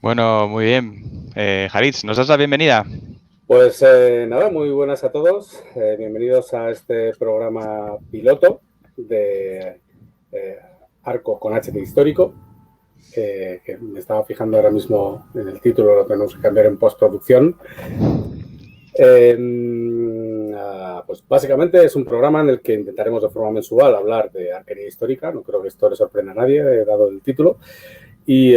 Bueno, muy bien. Jaritz, ¿nos das la bienvenida? Pues nada, muy buenas a todos. Bienvenidos a este programa piloto de eh, Arco con HT histórico, que me estaba fijando ahora mismo en el título, lo tenemos que cambiar en postproducción. Pues básicamente es un programa en el que intentaremos de forma mensual hablar de arquería histórica. No creo que esto le sorprenda a nadie, dado el título. Y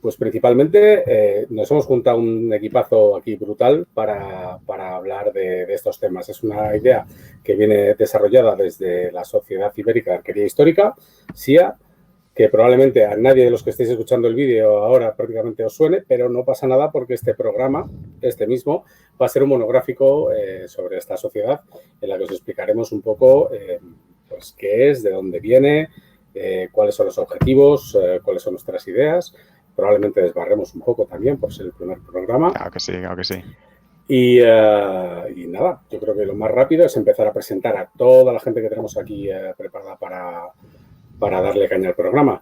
pues principalmente nos hemos juntado un equipazo aquí brutal para hablar de estos temas. Es una idea que viene desarrollada desde la Sociedad Ibérica de Arquería Histórica, SIA, que probablemente a nadie de los que estéis escuchando el vídeo ahora prácticamente os suene, pero no pasa nada porque este programa, este mismo, va a ser un monográfico sobre esta sociedad en la que os explicaremos un poco pues qué es, de dónde viene, cuáles son los objetivos, cuáles son nuestras ideas. Probablemente desbarremos un poco también por ser el primer programa. Claro que sí, claro que sí. Y nada, yo creo que lo más rápido es empezar a presentar a toda la gente que tenemos aquí preparada para darle caña al programa.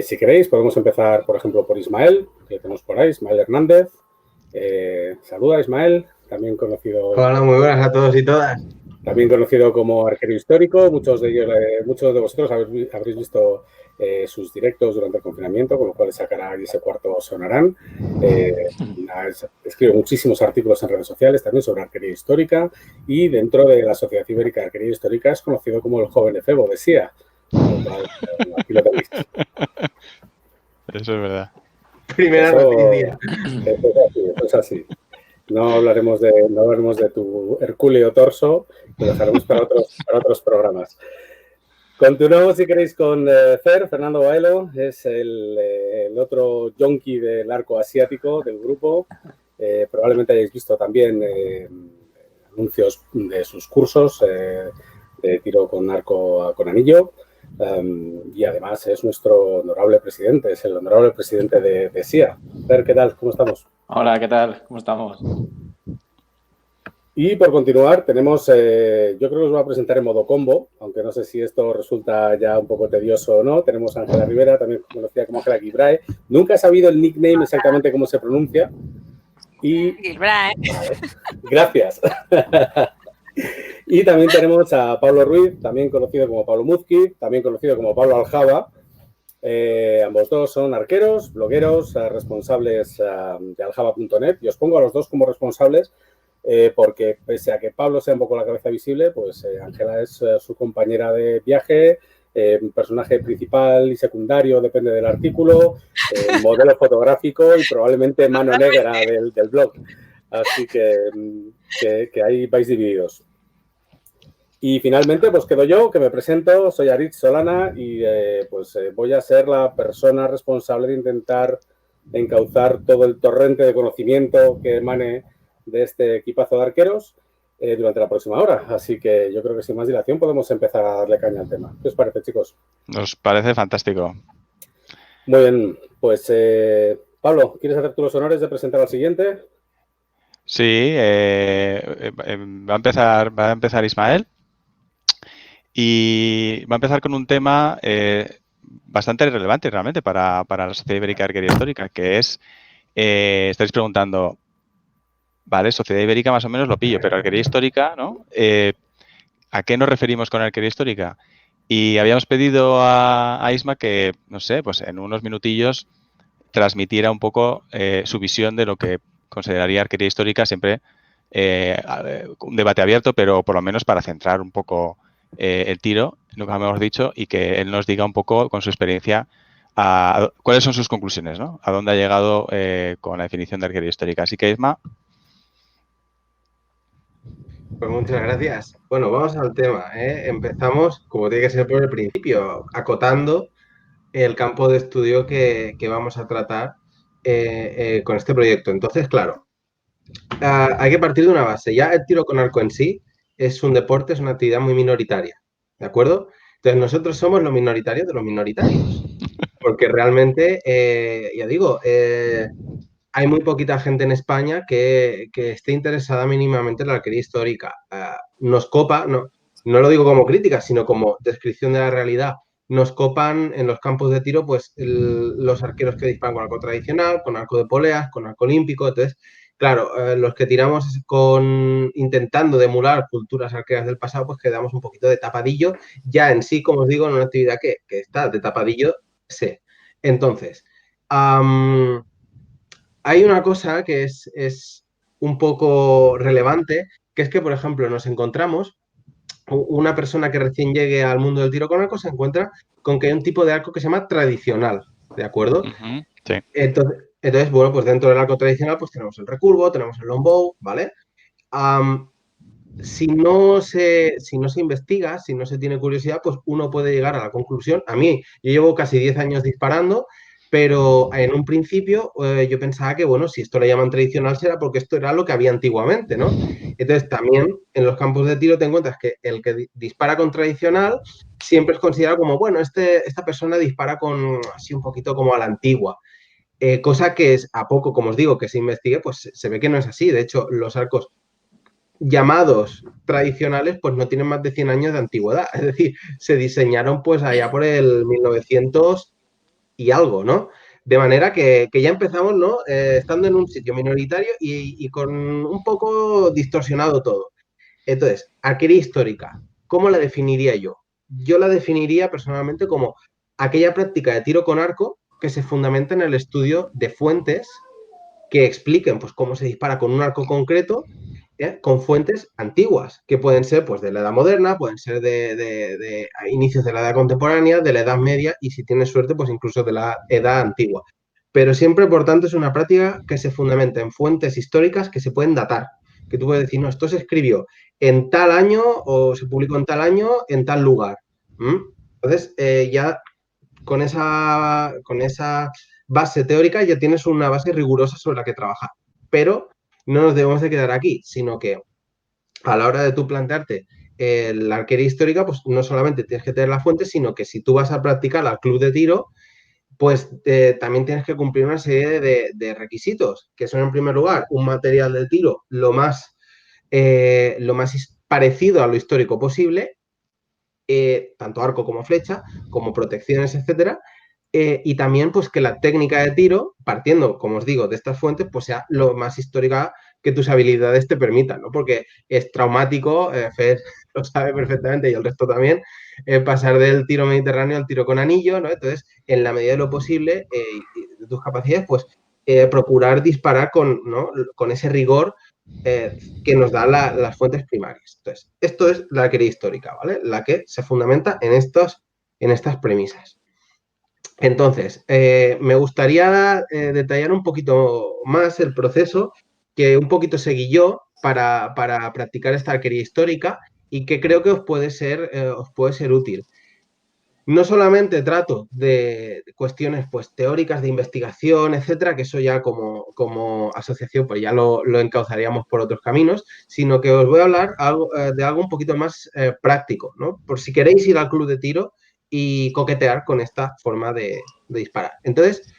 Si queréis, podemos empezar, por ejemplo, por Ismael, que tenemos por ahí, Ismael Hernández. Saluda, Ismael, también conocido Hola, muy buenas a todos y todas. también conocido como arquero histórico. Muchos de vosotros habréis visto sus directos durante el confinamiento, con lo cual esa cara y ese cuarto sonarán. Escribe muchísimos artículos en redes sociales también sobre arquería histórica y dentro de la Sociedad Ibérica de Arquería Histórica es conocido como el joven efebo de SIA. Con lo cual, aquí lo tenéis. Eso es verdad. Primera noticia. Eso es así. No hablaremos de tu hercúleo torso, lo dejaremos para otros programas. Continuamos, si queréis, con Fernando Baelo, es el otro yonki del arco asiático del grupo. Probablemente hayáis visto también anuncios de sus cursos de tiro con arco con anillo. Y además es nuestro honorable presidente, es el honorable presidente de SIA. Fer, ¿qué tal? ¿Cómo estamos? Hola, ¿qué tal? ¿Cómo estamos? Y por continuar, tenemos, yo creo que os voy a presentar en modo combo, aunque no sé si esto resulta ya un poco tedioso o no. Tenemos a Ángela Rivera, también conocida como Ángela Guibrae. Nunca he sabido el nickname exactamente cómo se pronuncia. Y Guibrae. Gracias. Y también tenemos a Pablo Ruiz, también conocido como Pablo Muzki, también conocido como Pablo Aljaba. Ambos dos son arqueros, blogueros, responsables de aljaba.net. Y os pongo a los dos como responsables porque pese a que Pablo sea un poco la cabeza visible, pues Ángela es su compañera de viaje, personaje principal y secundario, depende del artículo, modelo fotográfico y probablemente mano negra del blog. Así que ahí vais divididos. Y finalmente, pues quedo yo, que me presento, soy Aritz Solana y voy a ser la persona responsable de intentar encauzar todo el torrente de conocimiento que emane de este equipazo de arqueros durante la próxima hora. Así que yo creo que sin más dilación podemos empezar a darle caña al tema. ¿Qué os parece, chicos? Nos parece fantástico. Muy bien, pues Pablo, ¿quieres hacer tú los honores de presentar al siguiente? Sí, va a empezar Ismael y va a empezar con un tema bastante relevante realmente para la Sociedad Ibérica de Arquería Histórica, que es, estáis preguntando, vale, Sociedad Ibérica más o menos lo pillo, pero arquería histórica, ¿no? ¿A qué nos referimos con arquería histórica? Y habíamos pedido a Isma que, no sé, pues en unos minutillos transmitiera un poco su visión de lo que consideraría arquería histórica, siempre un debate abierto, pero por lo menos para centrar un poco el tiro, lo que hemos dicho, y que él nos diga un poco con su experiencia cuáles son sus conclusiones, ¿no? A dónde ha llegado con la definición de arquería histórica. Así que, Isma. Pues muchas gracias. Bueno, vamos al tema, ¿eh? Empezamos, como tiene que ser por el principio, acotando el campo de estudio que vamos a tratar con este proyecto. Entonces, claro, hay que partir de una base. Ya el tiro con arco en sí es un deporte, es una actividad muy minoritaria, ¿de acuerdo? Entonces, nosotros somos los minoritarios de los minoritarios. Porque realmente, ya digo, hay muy poquita gente en España que esté interesada mínimamente en la arquería histórica. Nos copa, no lo digo como crítica, sino como descripción de la realidad, nos copan en los campos de tiro pues los arqueros que disparan con arco tradicional, con arco de poleas, con arco olímpico. Entonces, claro, los que tiramos intentando de emular culturas arqueras del pasado, pues quedamos un poquito de tapadillo, ya en sí, como os digo, en una actividad que está de tapadillo, sé. Entonces, hay una cosa que es un poco relevante, que es que, por ejemplo, nos encontramos, una persona que recién llegue al mundo del tiro con arco se encuentra con que hay un tipo de arco que se llama tradicional, ¿de acuerdo? Sí. Entonces, bueno, pues dentro del arco tradicional pues tenemos el recurvo, tenemos el longbow, ¿vale? Si no se investiga, si no se tiene curiosidad, pues uno puede llegar a la conclusión. A mí, yo llevo casi 10 años disparando, pero en un principio yo pensaba que, bueno, si esto lo llaman tradicional será porque esto era lo que había antiguamente, ¿no? Entonces, también en los campos de tiro te encuentras que el que dispara con tradicional siempre es considerado como, bueno, esta persona dispara con así un poquito como a la antigua. Cosa que es a poco, como os digo, que se investigue, pues se ve que no es así. De hecho, los arcos llamados tradicionales, pues no tienen más de 100 años de antigüedad. Es decir, se diseñaron pues allá por el 1900 y algo, ¿no? De manera que ya empezamos, ¿no? Estando en un sitio minoritario y con un poco distorsionado todo. Entonces, arquería histórica, ¿cómo la definiría yo? Yo la definiría personalmente como aquella práctica de tiro con arco que se fundamenta en el estudio de fuentes que expliquen pues, cómo se dispara con un arco concreto, con fuentes antiguas, que pueden ser pues, de la edad moderna, pueden ser de inicios de la edad contemporánea, de la edad media y, si tienes suerte, pues incluso de la edad antigua. Pero siempre, por tanto, es una práctica que se fundamenta en fuentes históricas que se pueden datar, que tú puedes decir, no, esto se escribió en tal año o se publicó en tal año en tal lugar. Entonces, ya con esa base teórica ya tienes una base rigurosa sobre la que trabajar. Pero no nos debemos de quedar aquí, sino que a la hora de tú plantearte la arquería histórica, pues no solamente tienes que tener la fuente, sino que si tú vas a practicar al club de tiro, pues también tienes que cumplir una serie de requisitos, que son, en primer lugar, un material de tiro lo más parecido a lo histórico posible, tanto arco como flecha, como protecciones, etcétera. Y también, pues, que la técnica de tiro, partiendo, como os digo, de estas fuentes, pues sea lo más histórica que tus habilidades te permitan, ¿no? Porque es traumático, Fer lo sabe perfectamente y el resto también, pasar del tiro mediterráneo al tiro con anillo, ¿no? Entonces, en la medida de lo posible, de tus capacidades, pues, procurar disparar ¿no? con ese rigor que nos dan las fuentes primarias. Entonces, esto es la arquería histórica, ¿vale? La que se fundamenta en estas premisas. Entonces, me gustaría detallar un poquito más el proceso que un poquito seguí yo para practicar esta arquería histórica y que creo que os puede ser útil. No solamente trato de cuestiones pues, teóricas de investigación, etcétera, que eso ya como asociación pues ya lo encauzaríamos por otros caminos, sino que os voy a hablar de algo un poquito más práctico, ¿no? Por si queréis ir al club de tiro y coquetear con esta forma de disparar. Entonces,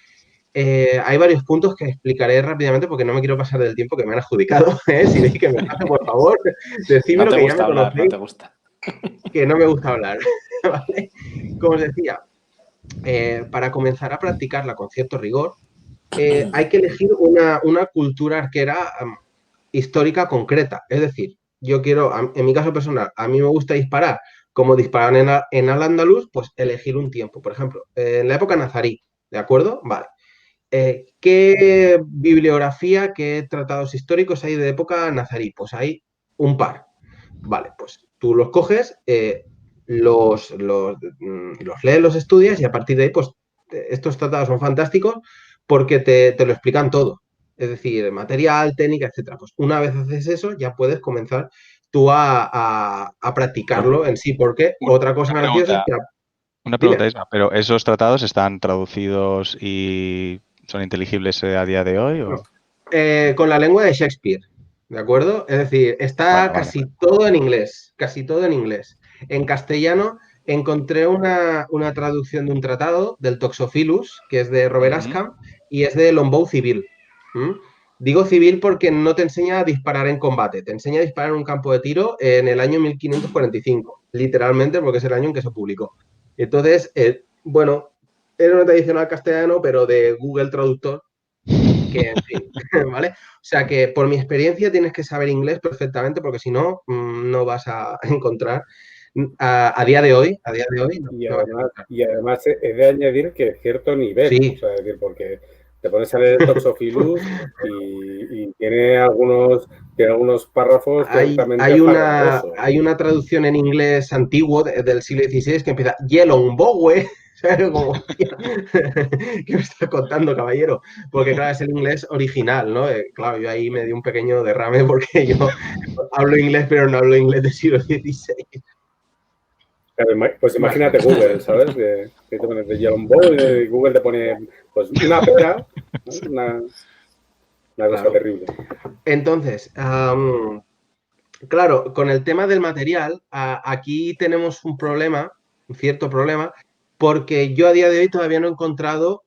hay varios puntos que explicaré rápidamente porque no me quiero pasar del tiempo que me han adjudicado. Si veis que me pase, por favor, decídmelo, que ya me conocéis. No te gusta. Que no me gusta hablar. ¿Vale? Como os decía, para comenzar a practicarla con cierto rigor, hay que elegir una cultura arquera histórica concreta. Es decir, yo quiero, en mi caso personal, a mí me gusta disparar como disparaban en Al-Ándalus, pues elegir un tiempo. Por ejemplo, en la época nazarí, ¿de acuerdo? Vale. ¿Qué bibliografía, qué tratados históricos hay de época nazarí? Pues hay un par. Vale, pues tú los coges, los lees, los estudias y a partir de ahí, pues estos tratados son fantásticos porque te lo explican todo. Es decir, material, técnica, etcétera. Pues una vez haces eso, ya puedes comenzar tú a practicarlo en sí, porque otra cosa graciosa es que... Una pregunta, Isma, ¿pero esos tratados están traducidos y son inteligibles a día de hoy? ¿O? No. Con la lengua de Shakespeare, ¿de acuerdo? Es decir, está casi todo en inglés, casi todo en inglés. En castellano encontré una traducción de un tratado, del Toxophilus, que es de Robert Askham, y es de Longbow Civil. Digo civil porque no te enseña a disparar en combate, te enseña a disparar en un campo de tiro en el año 1545, literalmente porque es el año en que se publicó. Entonces, bueno, era un tradicional castellano, pero de Google Traductor, que, en fin, ¿vale? O sea que por mi experiencia tienes que saber inglés perfectamente, porque si no, no vas a encontrar a día de hoy, no vas a encontrar. Y además he de añadir que cierto nivel, o Sí, sea, es decir, porque te pones a leer Toxophilus y tiene algunos párrafos directamente hay farragosos. una traducción en inglés antiguo del siglo XVI que empieza Yellow Bowe, ¿sabes? Como, hostia, ¿qué me está contando, caballero? Porque, claro, es el inglés original, ¿no? Claro, yo ahí me di un pequeño derrame porque yo hablo inglés, pero no hablo inglés del siglo XVI. Claro, pues imagínate Imagínate. Google, ¿sabes? Que te pones de Yellow Boy y Google te pone pues una pera, ¿no? Una cosa Claro. terrible. Entonces, claro, con el tema del material, aquí tenemos un problema, un cierto problema, porque yo a día de hoy todavía no he encontrado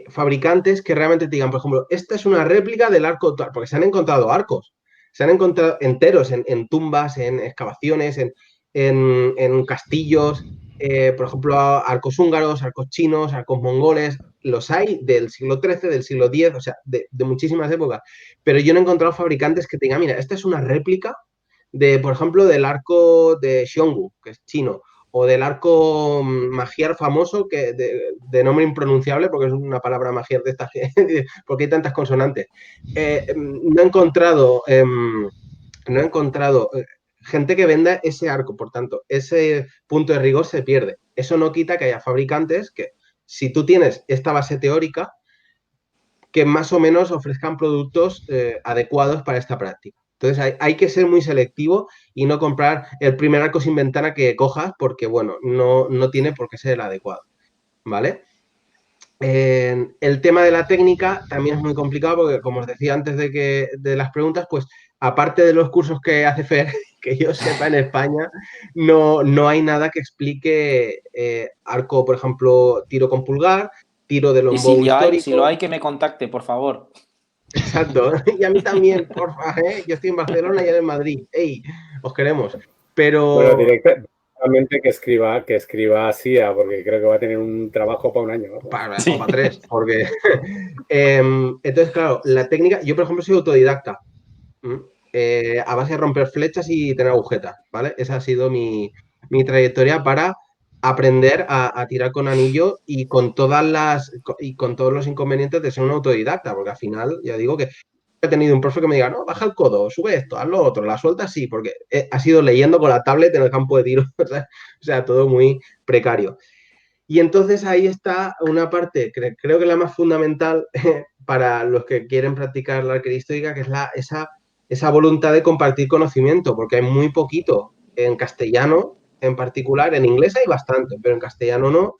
fabricantes que realmente te digan, por ejemplo, esta es una réplica del arco, porque se han encontrado arcos, se han encontrado enteros en tumbas, en excavaciones, en castillos, por ejemplo, arcos húngaros, arcos chinos, arcos mongoles, los hay del siglo XIII, del siglo X, o sea, de muchísimas épocas, pero yo no he encontrado fabricantes que te digan, mira, esta es una réplica de, por ejemplo, del arco de Xiongnu, que es chino, o del arco magiar famoso, que de nombre impronunciable, porque es una palabra magiar de esta porque hay tantas consonantes. No he encontrado, gente que venda ese arco, por tanto, ese punto de rigor se pierde. Eso no quita que haya fabricantes que, si tú tienes esta base teórica, que más o menos ofrezcan productos adecuados para esta práctica. Entonces hay que ser muy selectivo y no comprar el primer arco sin ventana que cojas porque, bueno, no tiene por qué ser el adecuado, ¿vale? El tema de la técnica también es muy complicado porque, como os decía antes de las preguntas, pues aparte de los cursos que hace Fer, que yo sepa en España, no hay nada que explique arco, por ejemplo, tiro con pulgar, tiro de Y longbow si lo histórico. hay, que me contacte, por favor. Exacto. Y a mí también, porfa, ¿eh? Yo estoy en Barcelona y él en Madrid. ¡Ey! Os queremos. Bueno, Pero directamente que escriba a SIA, porque creo que va a tener un trabajo para un año. ¿No? o para tres, porque entonces, claro, la técnica, yo por ejemplo soy autodidacta, a base de romper flechas y tener agujetas, ¿vale? Esa ha sido mi trayectoria para aprender a tirar con anillo y con todos los inconvenientes de ser un autodidacta, porque al final, ya digo que he tenido un profe que me diga, no, baja el codo, sube esto, haz lo otro, la suelta así, porque ha sido leyendo con la tablet en el campo de tiro, o sea, todo muy precario. Y entonces ahí está una parte, creo que la más fundamental para los que quieren practicar la arquería histórica, que es esa voluntad de compartir conocimiento, porque hay muy poquito en castellano en particular, en inglés hay bastante, pero en castellano no.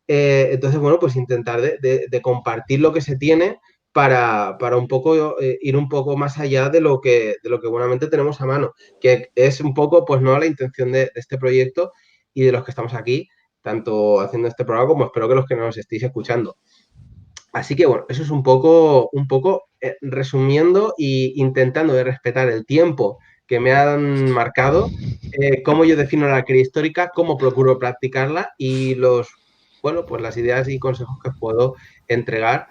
Entonces, bueno, pues intentar de compartir lo que se tiene para un poco ir un poco más allá de lo que buenamente tenemos a mano, que es un poco, pues no la intención de este proyecto y de los que estamos aquí, tanto haciendo este programa como espero que los que nos estéis escuchando. Así que bueno, eso es un poco resumiendo e intentando de respetar el tiempo que me han marcado, cómo yo defino la arquería histórica, cómo procuro practicarla y bueno, pues las ideas y consejos que puedo entregar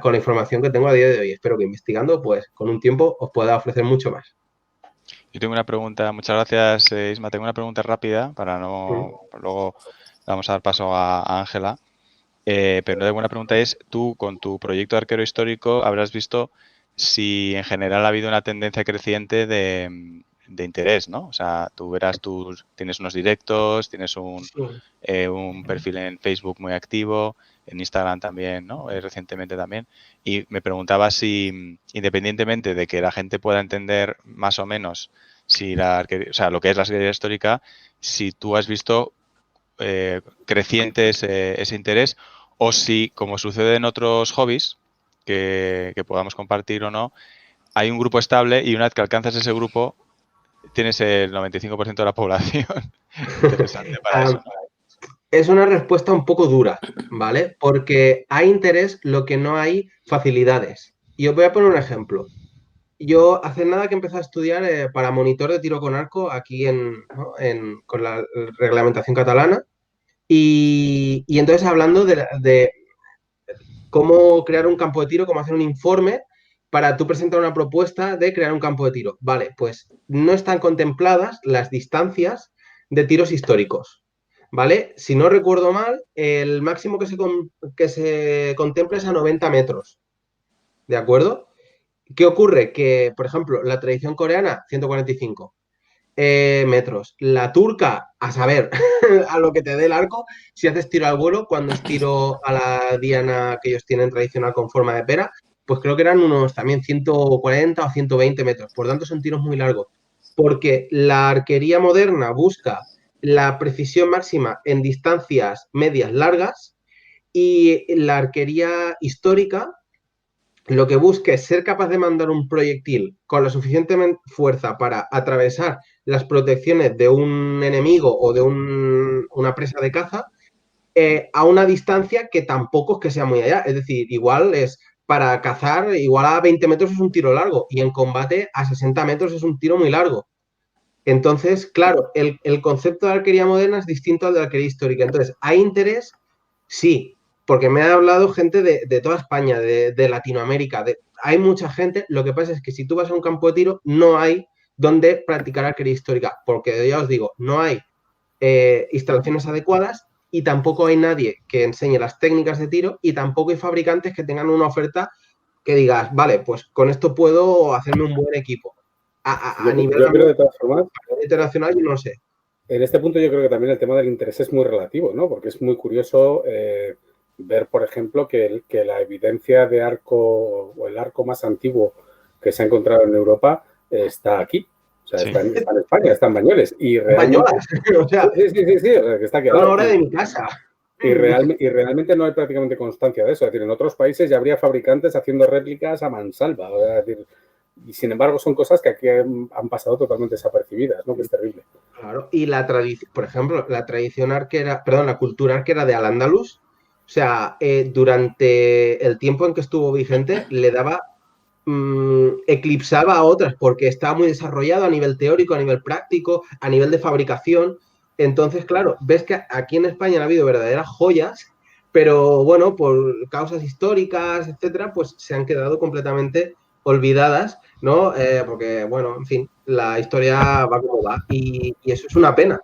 con la información que tengo a día de hoy. Espero que investigando, pues con un tiempo os pueda ofrecer mucho más. Yo tengo una pregunta, muchas gracias, Isma. Tengo una pregunta rápida para no. Luego vamos a dar paso a Ángela. Pero una buena pregunta es, tú con tu proyecto de arquero histórico habrás visto si en general ha habido una tendencia creciente de interés, ¿no? O sea, tú verás, tú tienes unos directos, tienes un perfil en Facebook muy activo, en Instagram también, ¿no? Recientemente también. Y me preguntaba si, independientemente de que la gente pueda entender más o menos si o sea, lo que es la arquería histórica, si tú has visto creciente ese interés o si, como sucede en otros hobbies que podamos compartir o no, hay un grupo estable y una vez que alcanzas ese grupo tienes el 95% de la población interesante para eso. Es una respuesta un poco dura, ¿vale? Porque hay interés, lo que no hay facilidades. Y os voy a poner un ejemplo. Yo hace nada que empecé a estudiar para monitor de tiro con arco aquí ¿no? con la reglamentación catalana Y entonces hablando de cómo crear un campo de tiro, cómo hacer un informe para tú presentar una propuesta de crear un campo de tiro. Vale, pues no están contempladas las distancias de tiros históricos. ¿Vale? Si no recuerdo mal, el máximo que se contempla es a 90 metros. ¿De acuerdo? ¿Qué ocurre? Que, por ejemplo, la tradición coreana, 145 metros. La turca, a saber, a lo que te dé el arco, si haces tiro al vuelo, cuando es tiro a la diana que ellos tienen tradicional con forma de pera, pues creo que eran unos también 140 o 120 metros. Por tanto, son tiros muy largos. Porque la arquería moderna busca la precisión máxima en distancias medias largas y la arquería histórica lo que busca es ser capaz de mandar un proyectil con la suficiente fuerza para atravesar las protecciones de un enemigo o de una presa de caza a una distancia que tampoco es que sea muy allá. Es decir, igual es para cazar, igual a 20 metros es un tiro largo y en combate a 60 metros es un tiro muy largo. Entonces, claro, el concepto de arquería moderna es distinto al de arquería histórica. Entonces, ¿hay interés? Sí, porque me ha hablado gente de toda España, de Latinoamérica. Hay mucha gente. Lo que pasa es que si tú vas a un campo de tiro, no hay donde practicar arquería histórica, porque ya os digo, no hay instalaciones adecuadas y tampoco hay nadie que enseñe las técnicas de tiro y tampoco hay fabricantes que tengan una oferta que digas, vale, pues con esto puedo hacerme un buen equipo. A nivel Yo creo de todas formas, internacional, yo no sé. en este punto yo creo que también el tema del interés es muy relativo, ¿no? Porque es muy curioso ver, por ejemplo, que la evidencia de arco o el arco más antiguo que se ha encontrado en Europa está aquí. O sea, Sí. está en España, está en Bañoles. Y realmente, Bañolas, o sea, sí, o sea, que está aquí al a una lado. hora de mi casa. Y realmente no hay prácticamente constancia de eso. Es decir, en otros países ya habría fabricantes haciendo réplicas a mansalva. Es decir, y sin embargo son cosas que aquí han pasado totalmente desapercibidas, ¿no? Que es terrible. Claro, y la tradición, por ejemplo, la tradición arquera, perdón, la cultura arquera de Al-Ándalus, o sea, durante el tiempo en que estuvo vigente, le daba, eclipsaba a otras, porque estaba muy desarrollado a nivel teórico, a nivel práctico, a nivel de fabricación. Entonces, claro, ves que aquí en España ha habido verdaderas joyas, pero bueno, por causas históricas, etcétera, pues se han quedado completamente olvidadas, ¿no? Porque, bueno, en fin, la historia va como va y eso es una pena,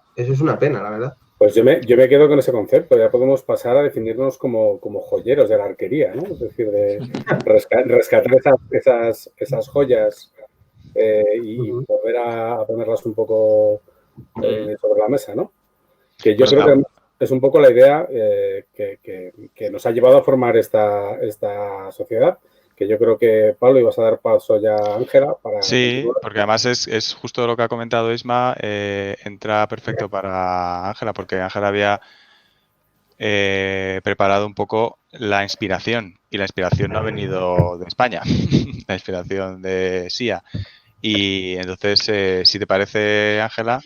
la verdad. Pues yo me quedo con ese concepto. Ya podemos pasar a definirnos como joyeros de la arquería, ¿no? Es decir, de rescatar esas joyas y volver a ponerlas un poco sobre la mesa, ¿no? Que yo Pues, creo que es un poco la idea que nos ha llevado a formar esta sociedad, que yo creo que, Pablo, ibas a dar paso ya a Ángela para sí, continuar. porque además es justo lo que ha comentado Isma, entra perfecto para Ángela, porque Ángela había preparado un poco la inspiración, y la inspiración no ha venido de España, la inspiración de SIA. Y entonces, si te parece, Ángela,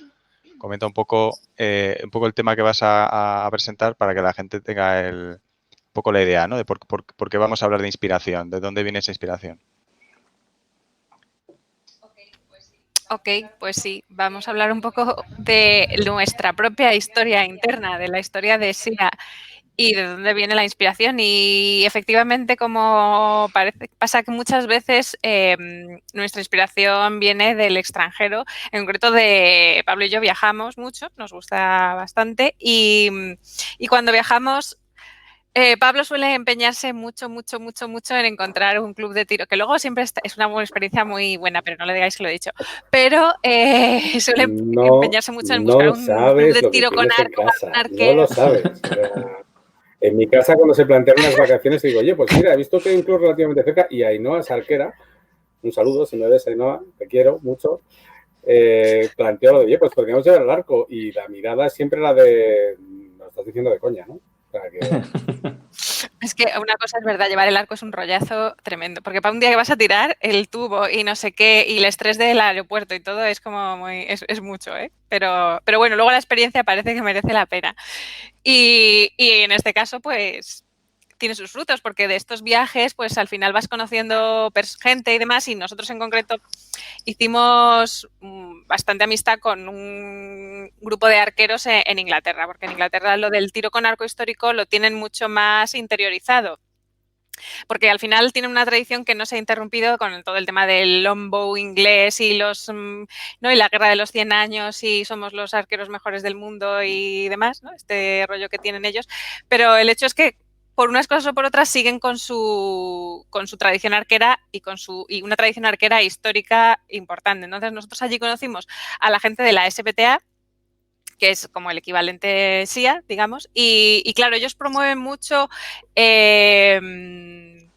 comenta un poco el tema que vas a presentar para que la gente tenga un poco la idea, ¿no? De por qué vamos a hablar de inspiración, de dónde viene esa inspiración. Ok, pues sí, vamos a hablar un poco de nuestra propia historia interna, de la historia de SIA y de dónde viene la inspiración. Y efectivamente, como pasa que muchas veces nuestra inspiración viene del extranjero. En concreto, Pablo y yo viajamos mucho, nos gusta bastante y cuando viajamos Pablo suele empeñarse mucho en encontrar un club de tiro, que luego siempre es una buena experiencia muy buena, pero no le digáis que lo he dicho. Pero suele empeñarse mucho en buscar No un club sabes de lo que tiro con tienes en arco, casa, un no lo arquero. sabes. O sea, en mi casa, cuando se plantean unas vacaciones, digo, oye, pues mira, he visto que hay un club relativamente cerca y Ainhoa es arquera. Un saludo, si me ves, Ainhoa, te quiero mucho. Planteó lo de, oye, pues podríamos llevar el arco. Y la mirada es siempre la de, lo estás diciendo de coña, ¿no? O sea, que... Es que una cosa es verdad, llevar el arco es un rollazo tremendo, porque para un día que vas a tirar el tubo y no sé qué, y el estrés del aeropuerto y todo es como muy, es mucho, ¿eh? Pero bueno, luego la experiencia parece que merece la pena. Y en este caso, pues tiene sus frutos, porque de estos viajes, pues al final vas conociendo gente y demás, y nosotros en concreto hicimos bastante amistad con un grupo de arqueros en Inglaterra, porque en Inglaterra lo del tiro con arco histórico lo tienen mucho más interiorizado. Porque al final tiene una tradición que no se ha interrumpido con todo el tema del longbow inglés y ¿no? Y la guerra de los 100 años y somos los arqueros mejores del mundo y demás, ¿no? Este rollo que tienen ellos. Pero el hecho es que por unas cosas o por otras siguen con su tradición arquera y una tradición arquera histórica importante. Entonces nosotros allí conocimos a la gente de la SPTA, que es como el equivalente SIA, digamos, y claro, ellos promueven mucho el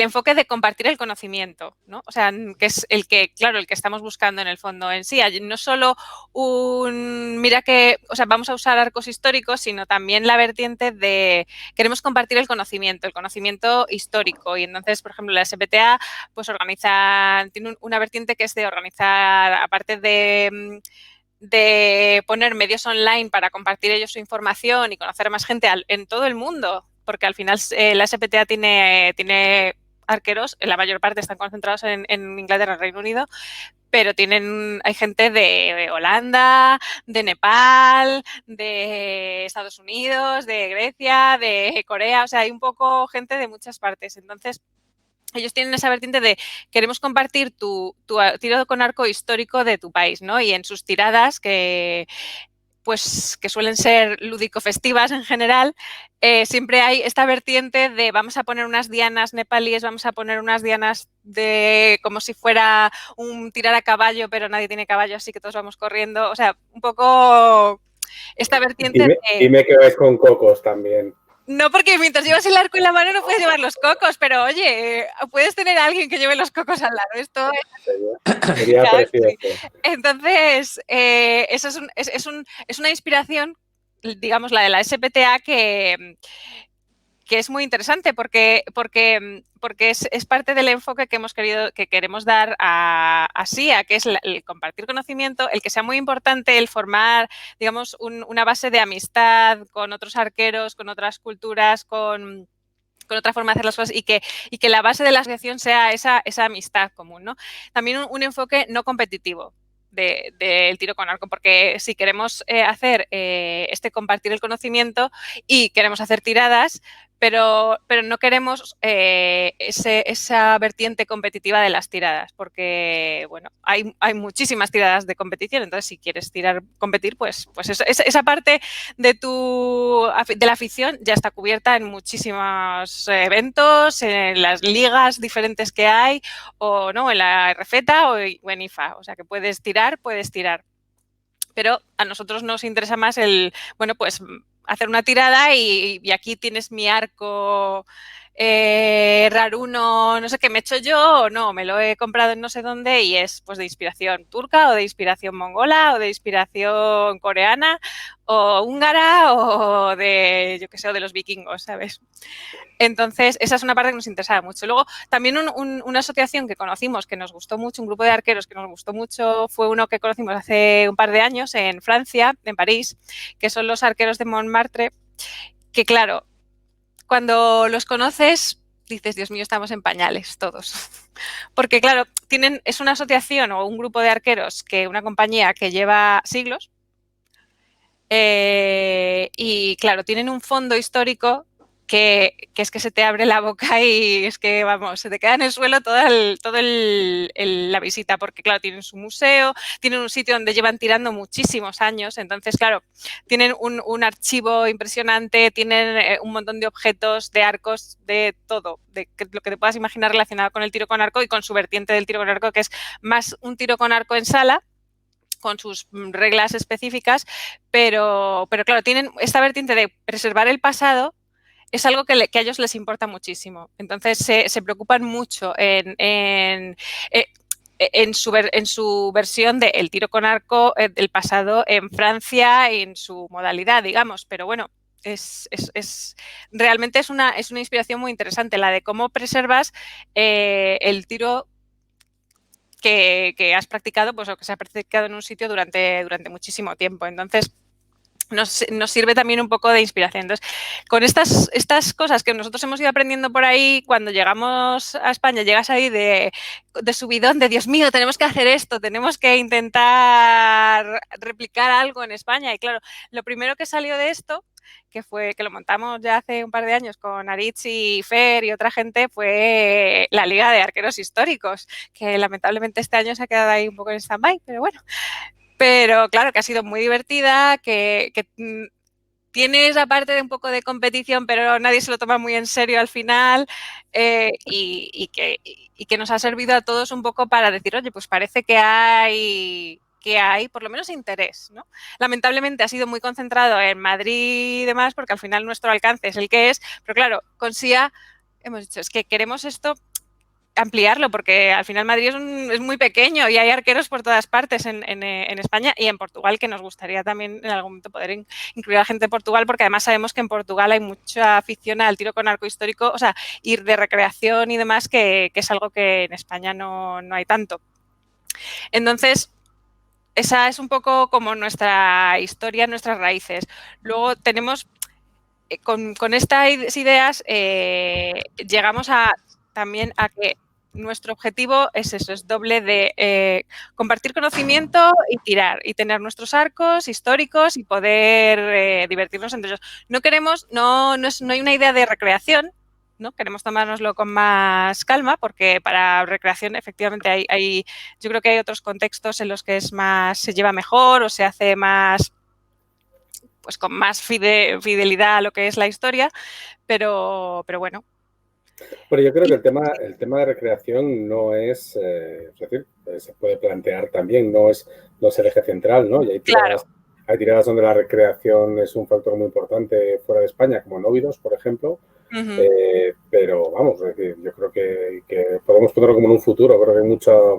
enfoque de compartir el conocimiento, ¿no? O sea, que es el que estamos buscando en el fondo en sí. No solo vamos a usar arcos históricos, sino también la vertiente de queremos compartir el conocimiento histórico. Y entonces, por ejemplo, la SPTA pues tiene una vertiente que es de organizar, aparte de poner medios online para compartir ellos su información y conocer a más gente en todo el mundo, porque al final la SPTA tiene arqueros, la mayor parte están concentrados en Inglaterra, Reino Unido, pero hay gente de Holanda, de Nepal, de Estados Unidos, de Grecia, de Corea, o sea, hay un poco gente de muchas partes. Entonces, ellos tienen esa vertiente de queremos compartir tu tiro con arco histórico de tu país, ¿no? Y en sus tiradas, que suelen ser lúdico-festivas en general, siempre hay esta vertiente de vamos a poner unas dianas nepalíes, vamos a poner unas dianas como si fuera un tirar a caballo, pero nadie tiene caballo, así que todos vamos corriendo. O sea, un poco esta vertiente Dime que vais con cocos también. No, porque mientras llevas el arco en la mano no puedes llevar los cocos, pero oye, puedes tener a alguien que lleve los cocos al lado. Esto sería precioso. Entonces, eso es una inspiración, digamos, la de la SPTA, que es muy interesante porque es parte del enfoque que queremos dar a SIA, que es el compartir conocimiento, el que sea muy importante, el formar, digamos, una base de amistad con otros arqueros, con otras culturas, con otra forma de hacer las cosas y que la base de la asociación sea esa amistad común, ¿no? También un enfoque no competitivo del tiro con arco, porque si queremos hacer compartir el conocimiento y queremos hacer tiradas, pero no queremos esa vertiente competitiva de las tiradas, porque, bueno, hay muchísimas tiradas de competición, entonces si quieres competir, pues esa parte de la afición ya está cubierta en muchísimos eventos, en las ligas diferentes que hay, o no, en la RFETA o en IFA, o sea que puedes tirar. Pero a nosotros nos interesa más hacer una tirada y aquí tienes mi arco raruno, no sé qué me he hecho yo o no, me lo he comprado en no sé dónde y es pues de inspiración turca o de inspiración mongola o de inspiración coreana o húngara o de, yo qué sé, o de los vikingos, ¿sabes? Entonces, esa es una parte que nos interesaba mucho. Luego, también una asociación que conocimos, que nos gustó mucho, un grupo de arqueros que nos gustó mucho, fue uno que conocimos hace un par de años en Francia, en París, que son los arqueros de Montmartre, que claro, cuando los conoces, dices, Dios mío, estamos en pañales todos. Porque claro, es una asociación o un grupo de arqueros, una compañía que lleva siglos, y claro, tienen un fondo histórico que es que se te abre la boca y es que, vamos, se te queda en el suelo toda la visita, porque claro, tienen su museo, tienen un sitio donde llevan tirando muchísimos años, entonces, claro, tienen un archivo impresionante, tienen un montón de objetos, de arcos, de todo, de lo que te puedas imaginar relacionado con el tiro con arco y con su vertiente del tiro con arco, que es más un tiro con arco en sala, con sus reglas específicas, pero claro, tienen esta vertiente de preservar el pasado, es algo que a ellos les importa muchísimo. Entonces, se preocupan mucho en su versión del tiro con arco del pasado en Francia, en su modalidad, digamos, pero bueno, realmente es una inspiración muy interesante, la de cómo preservas el tiro que has practicado, pues o que se ha practicado en un sitio durante muchísimo tiempo. Entonces, nos sirve también un poco de inspiración. Entonces, con estas cosas que nosotros hemos ido aprendiendo por ahí, cuando llegamos a España, llegas ahí de subidón, de Dios mío, tenemos que hacer esto, tenemos que intentar replicar algo en España. Y claro, lo primero que salió de esto, que lo montamos ya hace un par de años con Aritz y Fer y otra gente, fue la Liga de Arqueros Históricos, que lamentablemente este año se ha quedado ahí un poco en stand-by, pero bueno. Pero claro, que ha sido muy divertida, que tiene esa parte de un poco de competición, pero nadie se lo toma muy en serio al final, y que nos ha servido a todos un poco para decir, oye, pues parece que hay por lo menos interés, ¿no? Lamentablemente ha sido muy concentrado en Madrid y demás, porque al final nuestro alcance es el que es, pero claro, con SIA hemos dicho, es que queremos esto ampliarlo, porque al final Madrid es muy pequeño y hay arqueros por todas partes en España y en Portugal, que nos gustaría también en algún momento poder incluir a gente de Portugal, porque además sabemos que en Portugal hay mucha afición al tiro con arco histórico, o sea, ir de recreación y demás, que es algo que en España no hay tanto. Entonces, esa es un poco como nuestra historia, nuestras raíces. Luego tenemos, con estas ideas, llegamos también a que nuestro objetivo es eso, es doble de compartir conocimiento y tirar, y tener nuestros arcos históricos y poder divertirnos entre ellos. No hay una idea de recreación, ¿no? Queremos tomárnoslo con más calma, porque para recreación efectivamente yo creo que hay otros contextos en los que se lleva mejor o se hace más, pues con más fidelidad a lo que es la historia, pero bueno. Bueno, yo creo que el tema de recreación no es decir, se puede plantear también, no es el eje central, ¿no? Y hay tiradas donde la recreación es un factor muy importante fuera de España, como en Óbidos, por ejemplo. Pero vamos, es decir, yo creo que podemos ponerlo como en un futuro, creo que hay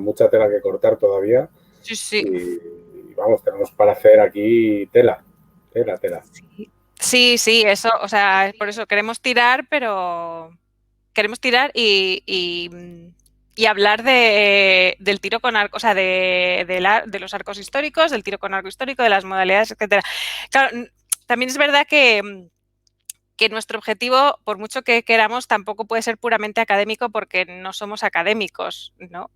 mucha tela que cortar todavía. Sí. Y vamos, tenemos para hacer aquí tela. Sí, eso, o sea, por eso queremos tirar, y hablar del tiro con arco, o sea, de los arcos históricos, del tiro con arco histórico, de las modalidades, etcétera. Claro, también es verdad que nuestro objetivo, por mucho que queramos, tampoco puede ser puramente académico, porque no somos académicos, ¿no?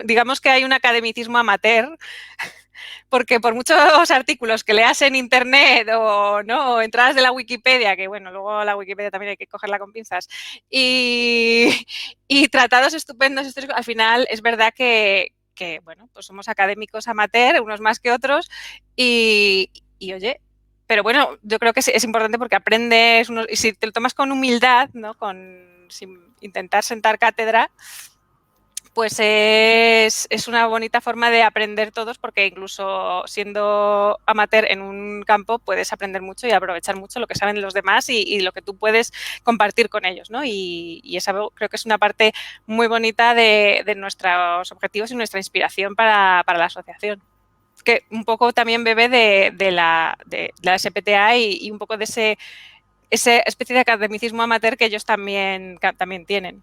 Digamos que hay un academicismo amateur, porque por muchos artículos que leas en internet o entradas de la Wikipedia, que bueno, luego la Wikipedia también hay que cogerla con pinzas, y tratados estupendos históricos, al final es verdad que bueno, pues somos académicos amateur, unos más que otros, y oye, pero bueno, yo creo que es importante porque aprendes, y si te lo tomas con humildad, ¿no? Sin intentar sentar cátedra, pues es una bonita forma de aprender todos, porque incluso siendo amateur en un campo puedes aprender mucho y aprovechar mucho lo que saben los demás y lo que tú puedes compartir con ellos, ¿no? Y esa creo que es una parte muy bonita de nuestros objetivos y nuestra inspiración para la asociación, que un poco también bebe de la SPTA y un poco de esa especie de academicismo amateur que ellos también tienen.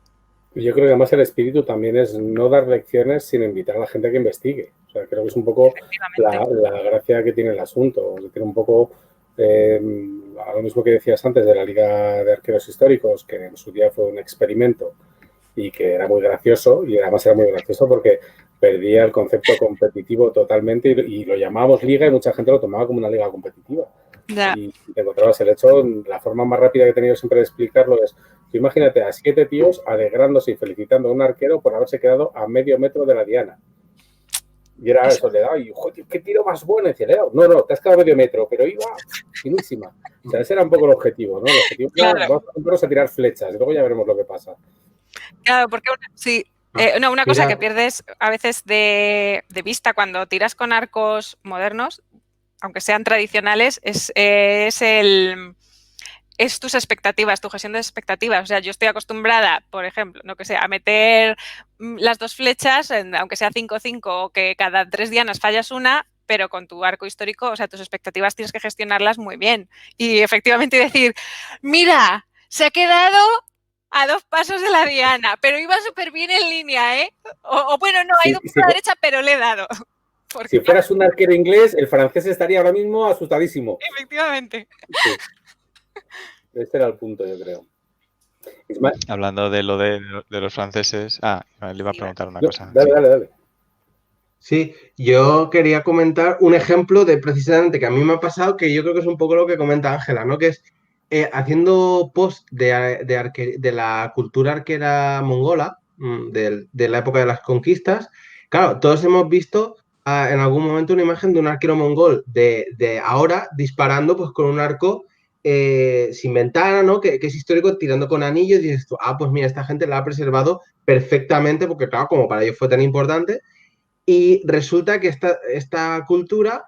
Yo creo que además el espíritu también es no dar lecciones, sino invitar a la gente a que investigue. O sea, creo que es un poco la gracia que tiene el asunto. Tiene un poco lo mismo que decías antes de la Liga de Arqueros Históricos, que en su día fue un experimento y que era muy gracioso, y además era muy gracioso porque perdía el concepto competitivo totalmente y lo llamábamos liga y mucha gente lo tomaba como una liga competitiva. Ya. Y te encontrabas el hecho, la forma más rápida que he tenido siempre de explicarlo es, imagínate a 7 tíos alegrándose y felicitando a un arquero por haberse quedado a medio metro de la diana. Y era eso, le daba, y joder, qué tiro más bueno. Y decía, no, te has quedado a medio metro, pero iba finísima. O sea, ese era un poco el objetivo, ¿no? El objetivo era, vamos a tirar flechas y luego ya veremos lo que pasa. Claro, porque una cosa que pierdes a veces de vista cuando tiras con arcos modernos, aunque sean tradicionales, es tus expectativas, tu gestión de expectativas. O sea, yo estoy acostumbrada, por ejemplo, a meter las 2 flechas, aunque sea 5-5, o que cada 3 dianas fallas una, pero con tu arco histórico, o sea, tus expectativas tienes que gestionarlas muy bien. Y efectivamente decir, mira, se ha quedado a 2 pasos de la diana, pero iba súper bien en línea, ¿eh? O bueno, no, ha ido por la derecha, pero le he dado. Porque, Si fueras un arquero inglés, el francés estaría ahora mismo asustadísimo. efectivamente. Sí. Este era el punto, yo creo. Hablando de lo de los franceses. Le iba a preguntar una cosa. Dale, Sí. dale. Sí, yo quería comentar un ejemplo de precisamente que a mí me ha pasado, que yo creo que es un poco lo que comenta Ángela, ¿no? Que es haciendo post de la cultura arquera mongola, de la época de las conquistas. Claro, todos hemos visto en algún momento una imagen de un arquero mongol de ahora disparando pues con un arco sin ventana, ¿no? Que es histórico, tirando con anillos, y dices tú, pues mira, esta gente la ha preservado perfectamente, porque claro, como para ellos fue tan importante. Y resulta que esta cultura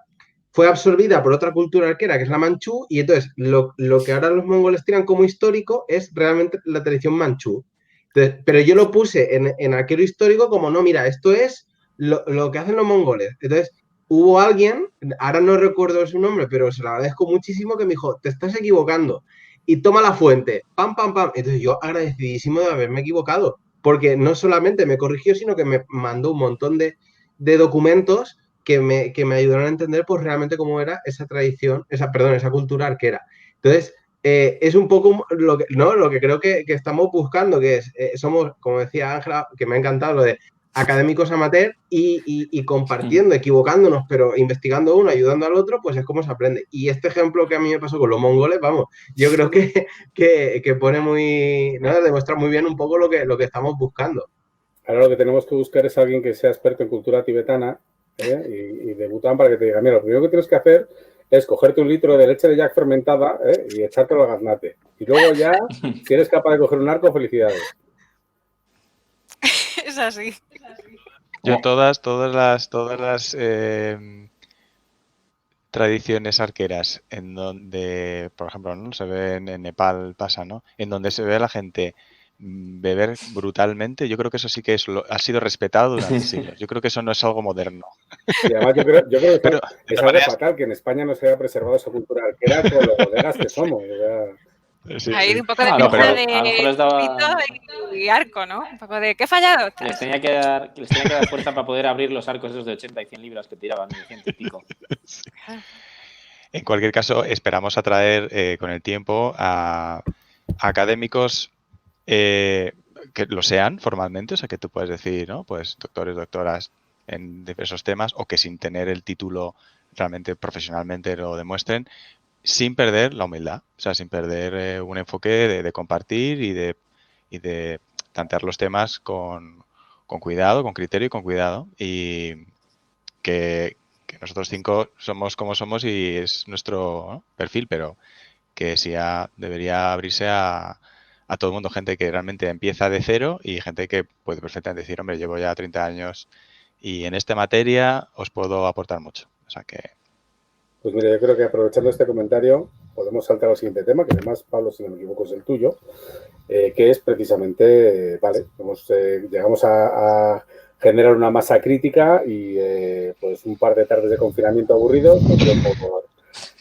fue absorbida por otra cultura arquera, que es la manchú, y entonces lo que ahora los mongoles tiran como histórico es realmente la tradición manchú. Entonces, pero yo lo puse en arquero histórico como, no, mira, esto es lo que hacen los mongoles. Entonces, hubo alguien, ahora no recuerdo su nombre, pero se lo agradezco muchísimo, que me dijo, te estás equivocando. Y toma la fuente, pam, pam, pam. Entonces yo agradecidísimo de haberme equivocado, porque no solamente me corrigió, sino que me mandó un montón de documentos que me ayudaron a entender pues realmente cómo era esa tradición, esa cultura arquera. Entonces, es un poco lo que creo que estamos buscando, que es, somos, como decía Ángela, que me ha encantado lo de académicos amateur y compartiendo, equivocándonos, pero investigando uno, ayudando al otro, pues es como se aprende. Y este ejemplo que a mí me pasó con los mongoles, vamos, yo creo que pone muy, ¿no? Demuestra muy bien un poco lo que estamos buscando. Ahora lo que tenemos que buscar es alguien que sea experto en cultura tibetana y de Bután, para que te diga, mira, lo primero que tienes que hacer es cogerte un litro de leche de yak fermentada y echártelo al gaznate. Y luego ya, si eres capaz de coger un arco, felicidades. Es así. Yo todas las tradiciones arqueras en donde, por ejemplo, ¿no? Se ve en Nepal, pasa, ¿no? En donde se ve a la gente beber brutalmente, yo creo que eso sí que ha sido respetado durante siglos. Yo creo que eso no es algo moderno. Y además yo creo que Pero, es algo fatal que en España no se haya preservado esa cultura arquera con lo bodegas que somos. sí, Hay sí. un poco de A lo pinta mejor les daba... de y arco, ¿no? Un poco de ¿qué he fallado? Les tenía que dar fuerza para poder abrir los arcos esos de 80 y 100 libras que tiraban, de 100 y pico. Sí. En cualquier caso, esperamos atraer con el tiempo a académicos que lo sean formalmente, o sea, que tú puedes decir, ¿no? Pues doctores, doctoras en diversos temas, o que sin tener el título realmente profesionalmente lo demuestren, sin perder la humildad, o sea, sin perder un enfoque de compartir y de tantear los temas con cuidado, con criterio y con cuidado. Y que nosotros 5 somos como somos y es nuestro, ¿no? perfil, pero que sí debería abrirse a todo el mundo, gente que realmente empieza de cero y gente que puede perfectamente decir, hombre, llevo ya 30 años y en esta materia os puedo aportar mucho. O sea que... Pues mira, yo creo que aprovechando este comentario podemos saltar al siguiente tema, que además, Pablo, si no me equivoco, es el tuyo, que es precisamente, llegamos a generar una masa crítica y pues un par de tardes de confinamiento aburridos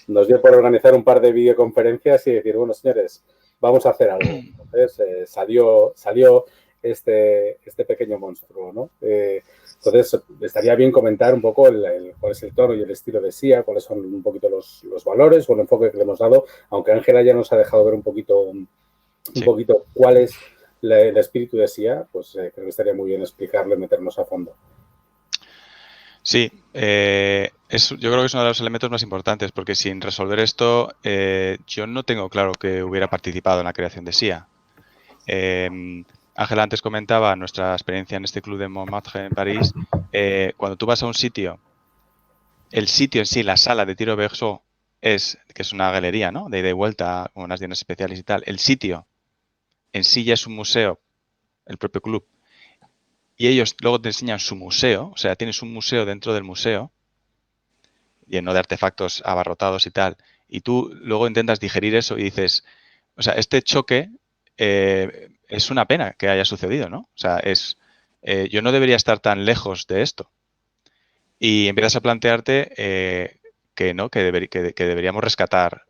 nos dio por organizar un par de videoconferencias y decir, bueno, señores, vamos a hacer algo. Entonces salió este pequeño monstruo, ¿no? Entonces, estaría bien comentar un poco cuál es el tono y el estilo de SIA, cuáles son un poquito los valores o el enfoque que le hemos dado, aunque Ángela ya nos ha dejado ver un poquito cuál es el espíritu de SIA, pues creo que estaría muy bien explicarlo y meternos a fondo. Sí, yo creo que es uno de los elementos más importantes, porque sin resolver esto, yo no tengo claro que hubiera participado en la creación de SIA. Ángela antes comentaba nuestra experiencia en este club de Montmartre en París. Cuando tú vas a un sitio, el sitio en sí, la sala de tiro Berceau, que es una galería, ¿no? De ida y vuelta, con unas dienas especiales y tal. El sitio en sí ya es un museo, el propio club. Y ellos luego te enseñan su museo, o sea, tienes un museo dentro del museo, lleno de artefactos abarrotados y tal, y tú luego intentas digerir eso y dices, o sea, este choque es una pena que haya sucedido, ¿no? O sea, yo no debería estar tan lejos de esto. Y empiezas a plantearte que deberíamos rescatar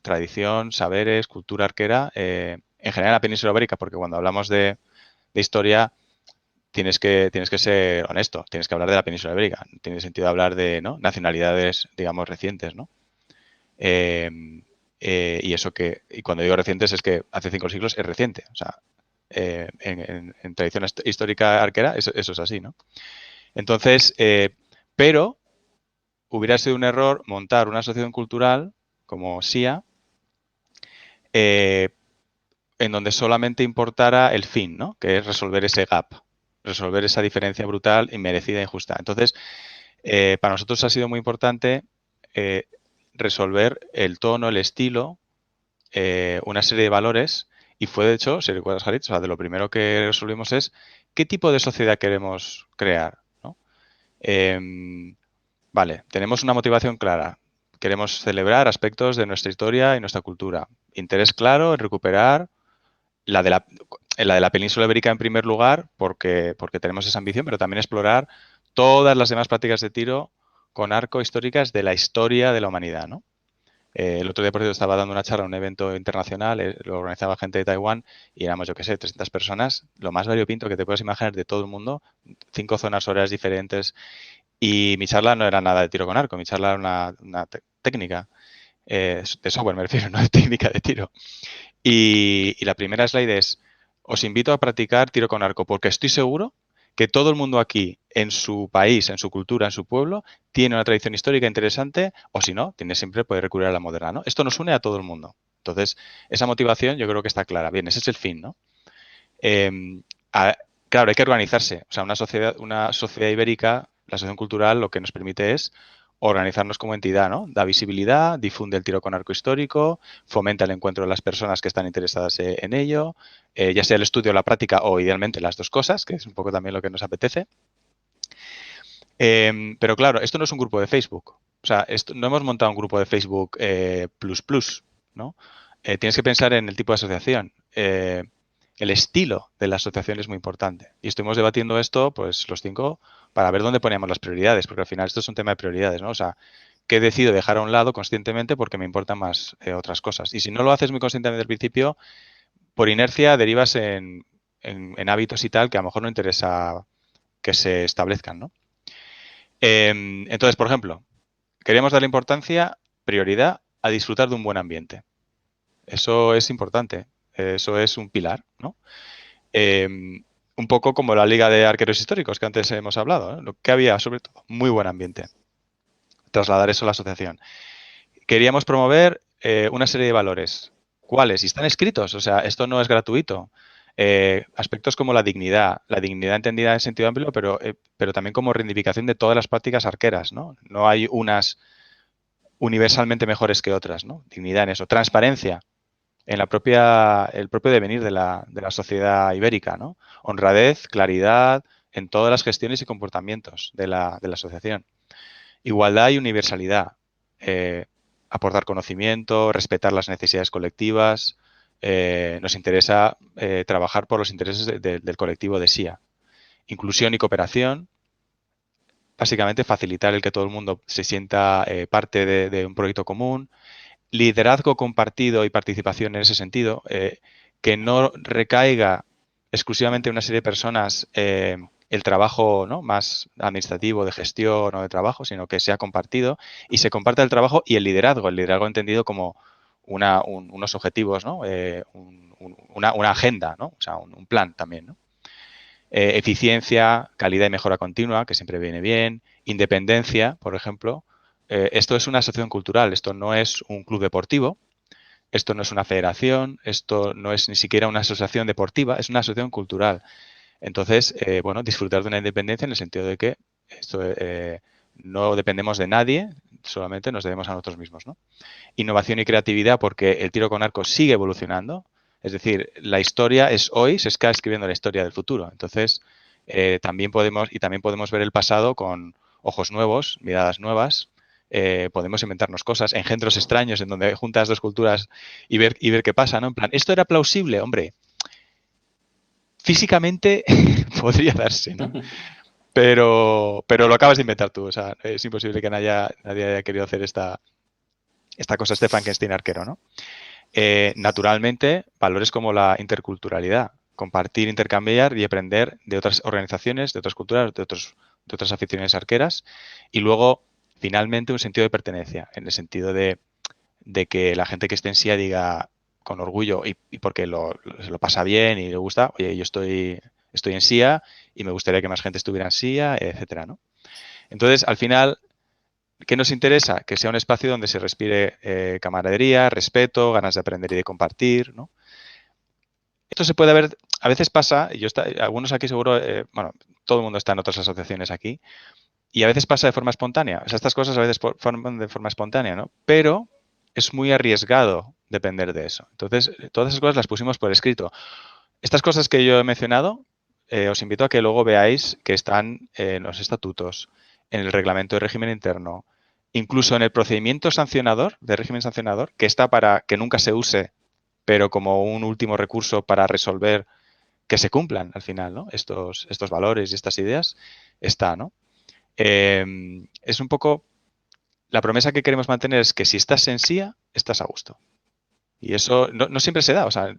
tradición, saberes, cultura arquera, en general en la península ibérica, porque cuando hablamos de historia tienes que ser honesto, tienes que hablar de la península ibérica. No tiene sentido hablar de, ¿no?, nacionalidades, digamos, recientes, ¿no? Y eso y cuando digo recientes es que hace 5 siglos es reciente. O sea, en tradición histórica arquera eso es así, ¿no? Entonces, pero hubiera sido un error montar una asociación cultural como SIA en donde solamente importara el fin, ¿no?, que es resolver ese gap, resolver esa diferencia brutal, inmerecida e injusta. Entonces, para nosotros ha sido muy importante resolver el tono, el estilo, una serie de valores, y fue, de hecho, si recuerdas, Jarit, o sea, de lo primero que resolvimos es qué tipo de sociedad queremos crear, ¿no? Vale, tenemos una motivación clara. Queremos celebrar aspectos de nuestra historia y nuestra cultura. Interés claro en recuperar la de la península ibérica en primer lugar, porque tenemos esa ambición, pero también explorar todas las demás prácticas de tiro con arco históricas de la historia de la humanidad, ¿no? El otro día, por cierto, estaba dando una charla en un evento internacional, lo organizaba gente de Taiwán y éramos, yo qué sé, 300 personas, lo más variopinto que te puedes imaginar de todo el mundo, 5 zonas horarias diferentes, y mi charla no era nada de tiro con arco, mi charla era una técnica de software, me refiero, no de técnica de tiro. Y la primera slide es, os invito a practicar tiro con arco porque estoy seguro que todo el mundo aquí, en su país, en su cultura, en su pueblo, tiene una tradición histórica interesante, o si no, tiene siempre poder recurrir a la moderna, ¿no? Esto nos une a todo el mundo. Entonces, esa motivación yo creo que está clara. Bien, ese es el fin, ¿no? Claro, hay que organizarse. O sea, una sociedad ibérica, la asociación cultural, lo que nos permite es organizarnos como entidad, ¿no? Da visibilidad, difunde el tiro con arco histórico, fomenta el encuentro de las personas que están interesadas en ello, ya sea el estudio o la práctica o idealmente las dos cosas, que es un poco también lo que nos apetece. Pero claro, esto no es un grupo de Facebook. O sea, no hemos montado un grupo de Facebook plus, ¿no? Tienes que pensar en el tipo de asociación. El estilo de la asociación es muy importante. Y estuvimos debatiendo esto, pues los 5, para ver dónde poníamos las prioridades, porque al final esto es un tema de prioridades, ¿no? O sea, ¿qué decido dejar a un lado conscientemente porque me importan más otras cosas? Y si no lo haces muy conscientemente al principio, por inercia derivas en hábitos y tal que a lo mejor no interesa que se establezcan, ¿no? Entonces, por ejemplo, queríamos darle prioridad a disfrutar de un buen ambiente. Eso es importante. Eso es un pilar, ¿no? Un poco como la Liga de Arqueros Históricos que antes hemos hablado, ¿eh? Lo que había, sobre todo, muy buen ambiente. Trasladar eso a la asociación. Queríamos promover una serie de valores. ¿Cuáles? Y están escritos, o sea, esto no es gratuito. Aspectos como la dignidad entendida en sentido amplio, pero también como reivindicación de todas las prácticas arqueras, ¿no? No hay unas universalmente mejores que otras, ¿no? Dignidad en eso. Transparencia en el propio devenir de la sociedad ibérica, ¿no? Honradez, claridad en todas las gestiones y comportamientos de la asociación. Igualdad y universalidad. Aportar conocimiento, respetar las necesidades colectivas. Nos interesa trabajar por los intereses del colectivo de SIA. Inclusión y cooperación. Básicamente facilitar el que todo el mundo se sienta parte de un proyecto común. Liderazgo compartido y participación en ese sentido, que no recaiga exclusivamente en una serie de personas el trabajo, ¿no?, más administrativo, de gestión o de trabajo, sino que sea compartido y se comparta el trabajo y el liderazgo entendido como unos objetivos, ¿no? Una agenda, ¿no? O sea, un plan también, ¿no? Eficiencia, calidad y mejora continua, que siempre viene bien, independencia, por ejemplo. Esto es una asociación cultural, esto no es un club deportivo, esto no es una federación, esto no es ni siquiera una asociación deportiva, es una asociación cultural. Entonces, bueno, disfrutar de una independencia en el sentido de que esto, no dependemos de nadie, solamente nos debemos a nosotros mismos, ¿no? Innovación y creatividad porque el tiro con arco sigue evolucionando. Es decir, la historia es hoy, se está escribiendo la historia del futuro. Entonces, también podemos ver el pasado con ojos nuevos, miradas nuevas. Podemos inventarnos cosas, engendros extraños en donde juntas dos culturas y ver qué pasa, ¿no? En plan, ¿esto era plausible? Hombre, físicamente podría darse, ¿no? Pero lo acabas de inventar tú. O sea, es imposible que nadie haya querido hacer esta cosa, este Frankenstein arquero, ¿no? Naturalmente, valores como la interculturalidad. compartir, intercambiar y aprender de otras organizaciones, de otras culturas, de otras aficiones arqueras. Y luego, finalmente, un sentido de pertenencia, en el sentido de que la gente que esté en SIA diga con orgullo y porque se lo pasa bien y le gusta, oye, yo estoy en SIA y me gustaría que más gente estuviera en SIA, etcétera, ¿no? Entonces, al final, ¿qué nos interesa? Que sea un espacio donde se respire camaradería, respeto, ganas de aprender y de compartir, ¿no? Esto se puede ver, a veces pasa, y algunos aquí seguro, bueno, todo el mundo está en otras asociaciones aquí, y a veces pasa de forma espontánea. O sea, estas cosas a veces forman de forma espontánea, ¿no? Pero es muy arriesgado depender de eso. Entonces, todas esas cosas las pusimos por escrito. Estas cosas que yo he mencionado, os invito a que luego veáis que están en los estatutos, en el reglamento de régimen interno, incluso en el procedimiento sancionador, de régimen sancionador, que está para que nunca se use, pero como un último recurso para resolver que se cumplan al final, ¿no? Estos valores y estas ideas, está, ¿no? Es un poco, la promesa que queremos mantener es que si estás en SIA, estás a gusto. Y eso no siempre se da, o sea,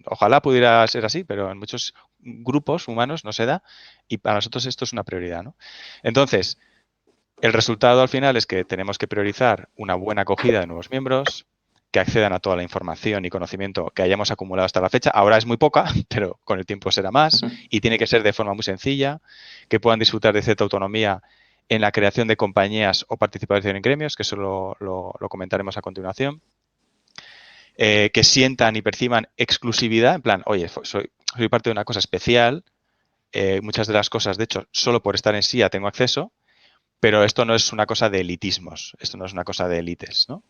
ojalá pudiera ser así, pero en muchos grupos humanos no se da y para nosotros esto es una prioridad, ¿no? Entonces, el resultado al final es que tenemos que priorizar una buena acogida de nuevos miembros, que accedan a toda la información y conocimiento que hayamos acumulado hasta la fecha. Ahora es muy poca, pero con el tiempo será más y tiene que ser de forma muy sencilla, que puedan disfrutar de cierta autonomía en la creación de compañías o participación en gremios, que eso lo comentaremos a continuación. Que sientan y perciban exclusividad, en plan, oye, soy parte de una cosa especial, muchas de las cosas, de hecho, solo por estar en SIA tengo acceso, pero esto no es una cosa de elitismos, esto no es una cosa de élites, ¿no?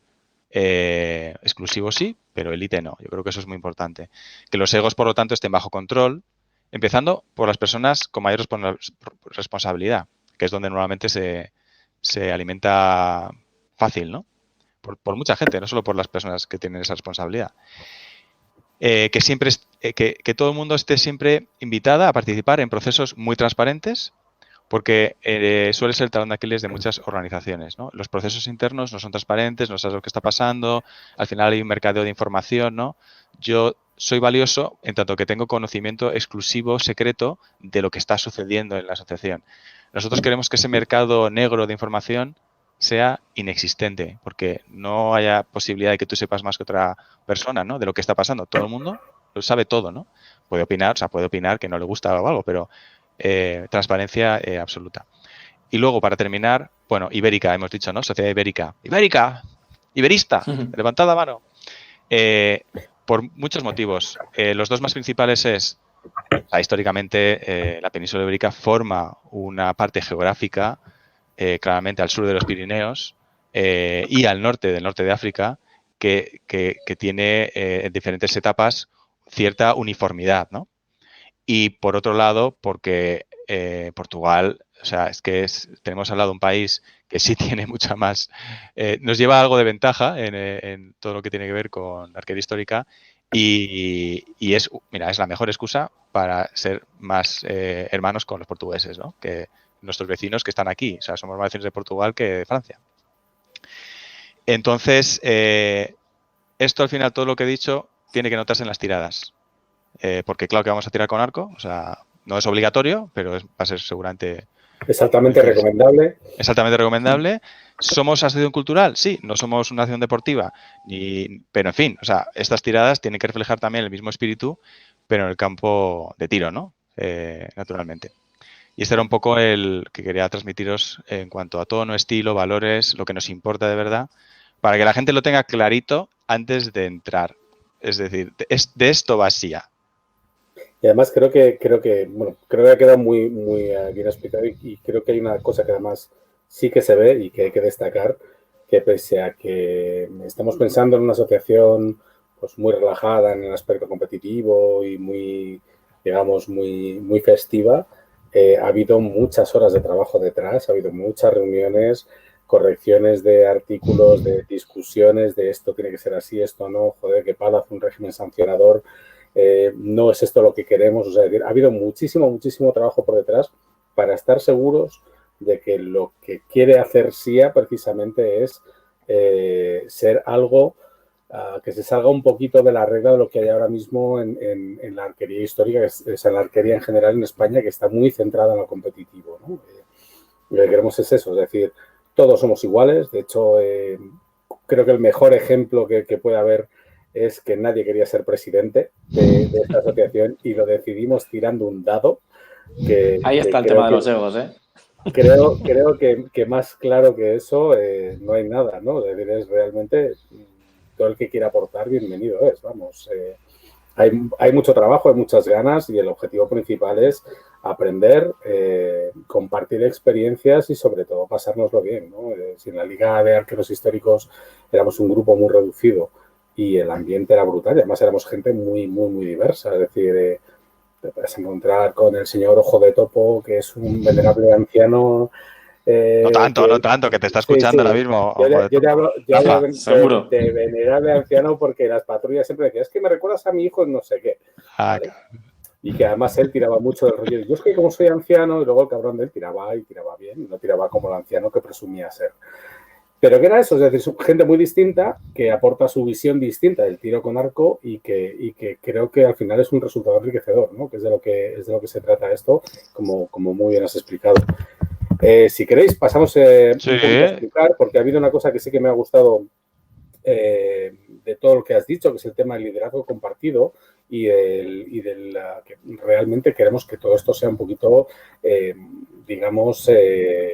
Exclusivo sí, pero élite no. Yo creo que eso es muy importante. Que los egos, por lo tanto, estén bajo control, empezando por las personas con mayor responsabilidad, que es donde normalmente se alimenta fácil, ¿no? Por mucha gente, no solo por las personas que tienen esa responsabilidad. Que siempre que todo el mundo esté siempre invitada a participar en procesos muy transparentes, porque suele ser el talón de Aquiles de muchas organizaciones, ¿no? Los procesos internos no son transparentes, no sabes lo que está pasando, al final hay un mercadeo de información, ¿no? Yo soy valioso en tanto que tengo conocimiento exclusivo, secreto, de lo que está sucediendo en la asociación. Nosotros queremos que ese mercado negro de información sea inexistente, porque no haya posibilidad de que tú sepas más que otra persona, ¿no? De lo que está pasando. Todo el mundo lo sabe todo, ¿no? Puede opinar que no le gusta o algo, pero transparencia absoluta. Y luego, para terminar, bueno, Ibérica, hemos dicho, ¿no? Sociedad Ibérica. ¡Ibérica! ¡Iberista! Levantad la mano. Por muchos motivos. Los dos más principales es, históricamente, la península ibérica forma una parte geográfica claramente al sur de los Pirineos y al norte del norte de África que tiene en diferentes etapas cierta uniformidad, ¿no? Y por otro lado, porque Portugal, o sea, es que tenemos al lado un país que sí tiene mucha más, nos lleva algo de ventaja en todo lo que tiene que ver con arquería histórica y es la mejor excusa para ser más hermanos con los portugueses, ¿no? Que nuestros vecinos que están aquí, o sea, somos más vecinos de Portugal que de Francia. Entonces, esto al final, todo lo que he dicho, tiene que notarse en las tiradas. Porque claro que vamos a tirar con arco, o sea, no es obligatorio, pero va a ser seguramente... Exactamente recomendable. Exactamente recomendable. ¿Somos asociación cultural? Sí, no somos una asociación deportiva, pero en fin, o sea, estas tiradas tienen que reflejar también el mismo espíritu, pero en el campo de tiro, ¿no? Naturalmente. Y este era un poco el que quería transmitiros en cuanto a tono, estilo, valores, lo que nos importa de verdad, para que la gente lo tenga clarito antes de entrar. Es decir, de esto va SIA. Y además creo que ha quedado muy bien explicado y creo que hay una cosa que además sí que se ve y que hay que destacar, que pese a que estamos pensando en una asociación pues muy relajada en el aspecto competitivo y muy, digamos, muy festiva, ha habido muchas horas de trabajo detrás, ha habido muchas reuniones, correcciones de artículos, de discusiones, de esto tiene que ser así, esto no, joder, que pala, hace un régimen sancionador. No es esto lo que queremos, o sea, ha habido muchísimo trabajo por detrás para estar seguros de que lo que quiere hacer SIA precisamente es ser algo que se salga un poquito de la regla de lo que hay ahora mismo en la arquería histórica, es la arquería en general en España, que está muy centrada en lo competitivo, ¿no? Lo que queremos es eso, es decir, todos somos iguales. De hecho, creo que el mejor ejemplo que puede haber es que nadie quería ser presidente de esta asociación y lo decidimos tirando un dado. Ahí está el tema de los egos, ¿eh? Creo que más claro que eso no hay nada, ¿no? Es realmente todo el que quiera aportar, bienvenido es, vamos. Hay mucho trabajo, hay muchas ganas y el objetivo principal es aprender, compartir experiencias y sobre todo pasárnoslo bien, ¿no? Si en la Liga de Arqueros Históricos éramos un grupo muy reducido y el ambiente era brutal, y además éramos gente muy, muy, muy diversa, es decir, te puedes encontrar con el señor Ojo de Topo, que es un venerable anciano. No tanto, que te está escuchando ahora mismo. Yo hablo seguro. de venerable anciano porque las patrullas siempre decían, es que me recuerdas a mi hijo en no sé qué. ¿Vale? Y que además él tiraba mucho del rollo. Yo es que como soy anciano, y luego el cabrón de él tiraba y tiraba bien, no tiraba como el anciano que presumía ser. Pero ¿qué era eso? Es decir, gente muy distinta que aporta su visión distinta del tiro con arco y que creo que al final es un resultado enriquecedor, ¿no? Que es de lo que se trata esto, como muy bien has explicado. Si queréis, pasamos un poquito a explicar, porque ha habido una cosa que sí que me ha gustado de todo lo que has dicho, que es el tema del liderazgo compartido y que realmente queremos que todo esto sea un poquito, digamos,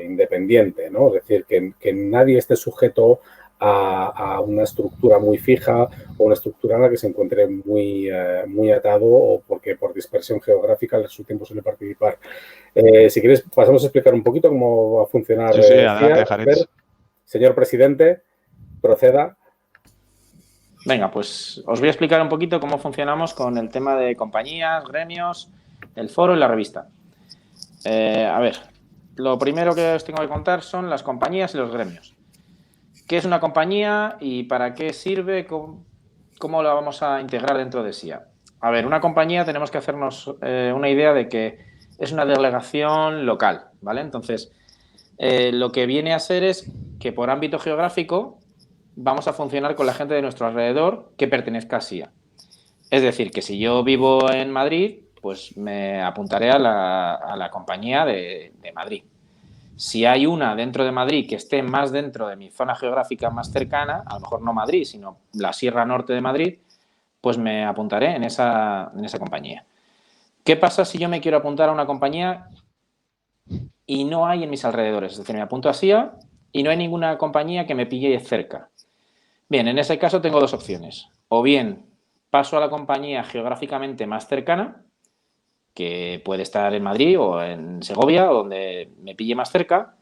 independiente, ¿no? Es decir, que nadie esté sujeto a una estructura muy fija o una estructura en la que se encuentre muy atado o porque por dispersión geográfica en su tiempo suele participar. Si quieres, pasamos a explicar un poquito cómo va a funcionar. Sí, adelante, señor presidente, proceda. Venga, pues os voy a explicar un poquito cómo funcionamos con el tema de compañías, gremios, el foro y la revista. A ver, lo primero que os tengo que contar son las compañías y los gremios. ¿Qué es una compañía y para qué sirve? ¿Cómo la vamos a integrar dentro de SIA? A ver, una compañía tenemos que hacernos una idea de que es una delegación local, ¿vale? Entonces, lo que viene a ser es que por ámbito geográfico vamos a funcionar con la gente de nuestro alrededor que pertenezca a SIA. Es decir, que si yo vivo en Madrid, pues me apuntaré a la compañía de Madrid. Si hay una dentro de Madrid que esté más dentro de mi zona geográfica más cercana, a lo mejor no Madrid, sino la Sierra Norte de Madrid, pues me apuntaré en esa compañía. ¿Qué pasa si yo me quiero apuntar a una compañía y no hay en mis alrededores? Es decir, me apunto a SIA y no hay ninguna compañía que me pille cerca. Bien, en ese caso tengo dos opciones. O bien paso a la compañía geográficamente más cercana, que puede estar en Madrid o en Segovia, o donde me pille más cerca,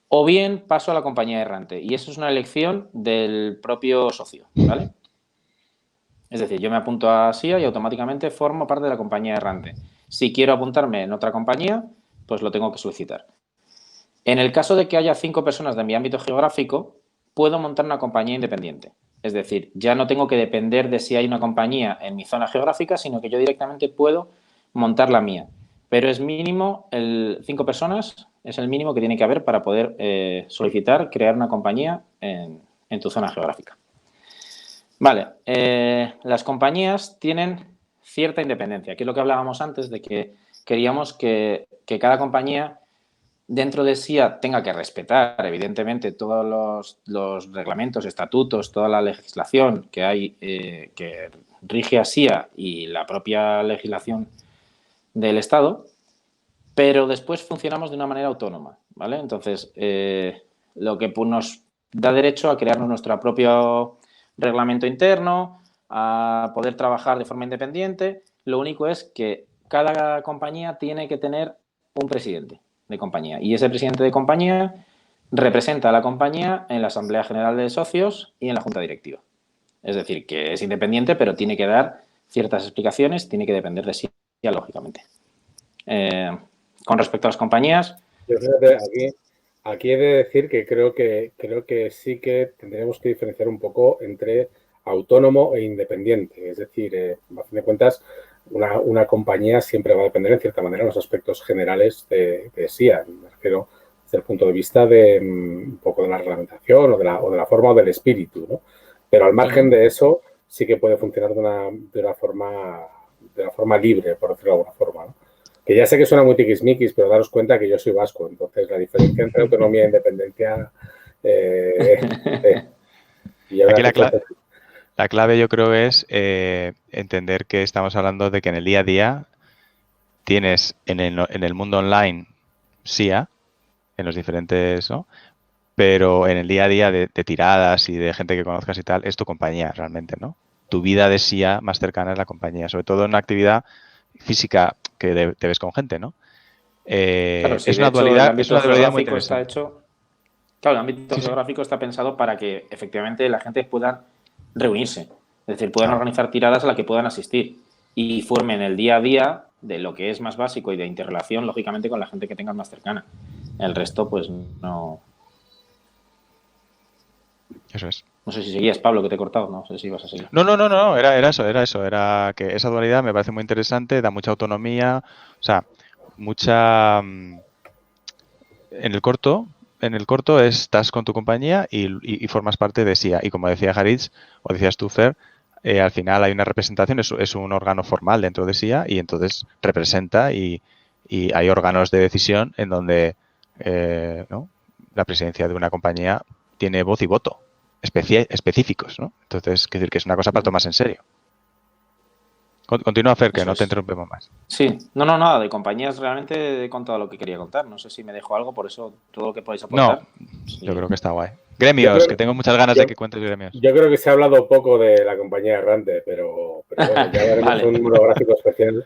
o bien paso a la compañía errante. Y eso es una elección del propio socio, ¿vale? Es decir, yo me apunto a SIA y automáticamente formo parte de la compañía errante. Si quiero apuntarme en otra compañía, pues lo tengo que solicitar. En el caso de que haya 5 personas de mi ámbito geográfico, puedo montar una compañía independiente. Es decir, ya no tengo que depender de si hay una compañía en mi zona geográfica, sino que yo directamente puedo montar la mía. Pero es mínimo, 5 personas es el mínimo que tiene que haber para poder solicitar crear una compañía en tu zona geográfica. Vale, las compañías tienen cierta independencia, que es lo que hablábamos antes de que queríamos que cada compañía dentro de SIA tenga que respetar, evidentemente, todos los reglamentos, estatutos, toda la legislación que hay que rige a SIA y la propia legislación del Estado, pero después funcionamos de una manera autónoma, ¿vale? Entonces, lo que nos da derecho a crear nuestro propio reglamento interno, a poder trabajar de forma independiente. Lo único es que cada compañía tiene que tener un presidente de compañía y ese presidente de compañía representa a la compañía en la Asamblea General de Socios y en la Junta Directiva. Es decir, que es independiente, pero tiene que dar ciertas explicaciones, tiene que depender de sí, lógicamente. Con respecto a las compañías... Yo creo que aquí he de decir que creo que sí que tendremos que diferenciar un poco entre autónomo e independiente. Es decir, a fin de cuentas, una compañía siempre va a depender en cierta manera de los aspectos generales de SIA. Me refiero desde el punto de vista de un poco de la reglamentación o de la forma o del espíritu, ¿no? Pero al margen de eso, sí que puede funcionar de una forma libre, por decirlo de alguna forma, ¿no? Que ya sé que suena muy tiquismiquis, pero daros cuenta que yo soy vasco. Entonces, la diferencia entre autonomía e independencia... y Aquí la clave yo creo es entender que estamos hablando de que en el día a día tienes en el mundo online SIA, en los diferentes, ¿no? Pero en el día a día de tiradas y de gente que conozcas y tal, es tu compañía realmente, ¿no? Tu vida de SIA más cercana es la compañía, sobre todo en una actividad física que te ves con gente, ¿no? Claro, sí, es de una hecho, dualidad, el ámbito muy geográfico está interesante. hecho. Claro, el ámbito Sí, sí. geográfico está pensado para que efectivamente la gente pueda reunirse. Es decir, puedan Claro. organizar tiradas a las que puedan asistir y formen el día a día de lo que es más básico y de interrelación, lógicamente, con la gente que tengan más cercana. El resto, pues no. Eso es. No sé si seguías, Pablo, que te he cortado. No sé si ibas a seguir. No, era eso. Era que esa dualidad me parece muy interesante, da mucha autonomía, o sea, mucha... En el corto estás con tu compañía y formas parte de SIA. Y como decía Haritz, o decías tú, Fer, al final hay una representación, es un órgano formal dentro de SIA y entonces representa y hay órganos de decisión en donde ¿no? La presidencia de una compañía tiene voz y voto específicos, ¿no? Entonces, quiero decir que es una cosa para tomarse en serio. Continúa, Fer, que Eso no te es. interrumpemos más. Sí, nada, de compañías realmente he contado lo que quería contar. No sé si me dejo algo, por eso todo lo que podéis No, aportar. yo Sí. creo que está guay. Yo Gremios, creo, que tengo muchas ganas de que cuentes gremios. yo creo que se ha hablado poco de la compañía errante, pero bueno, ya haremos Vale. un monográfico especial.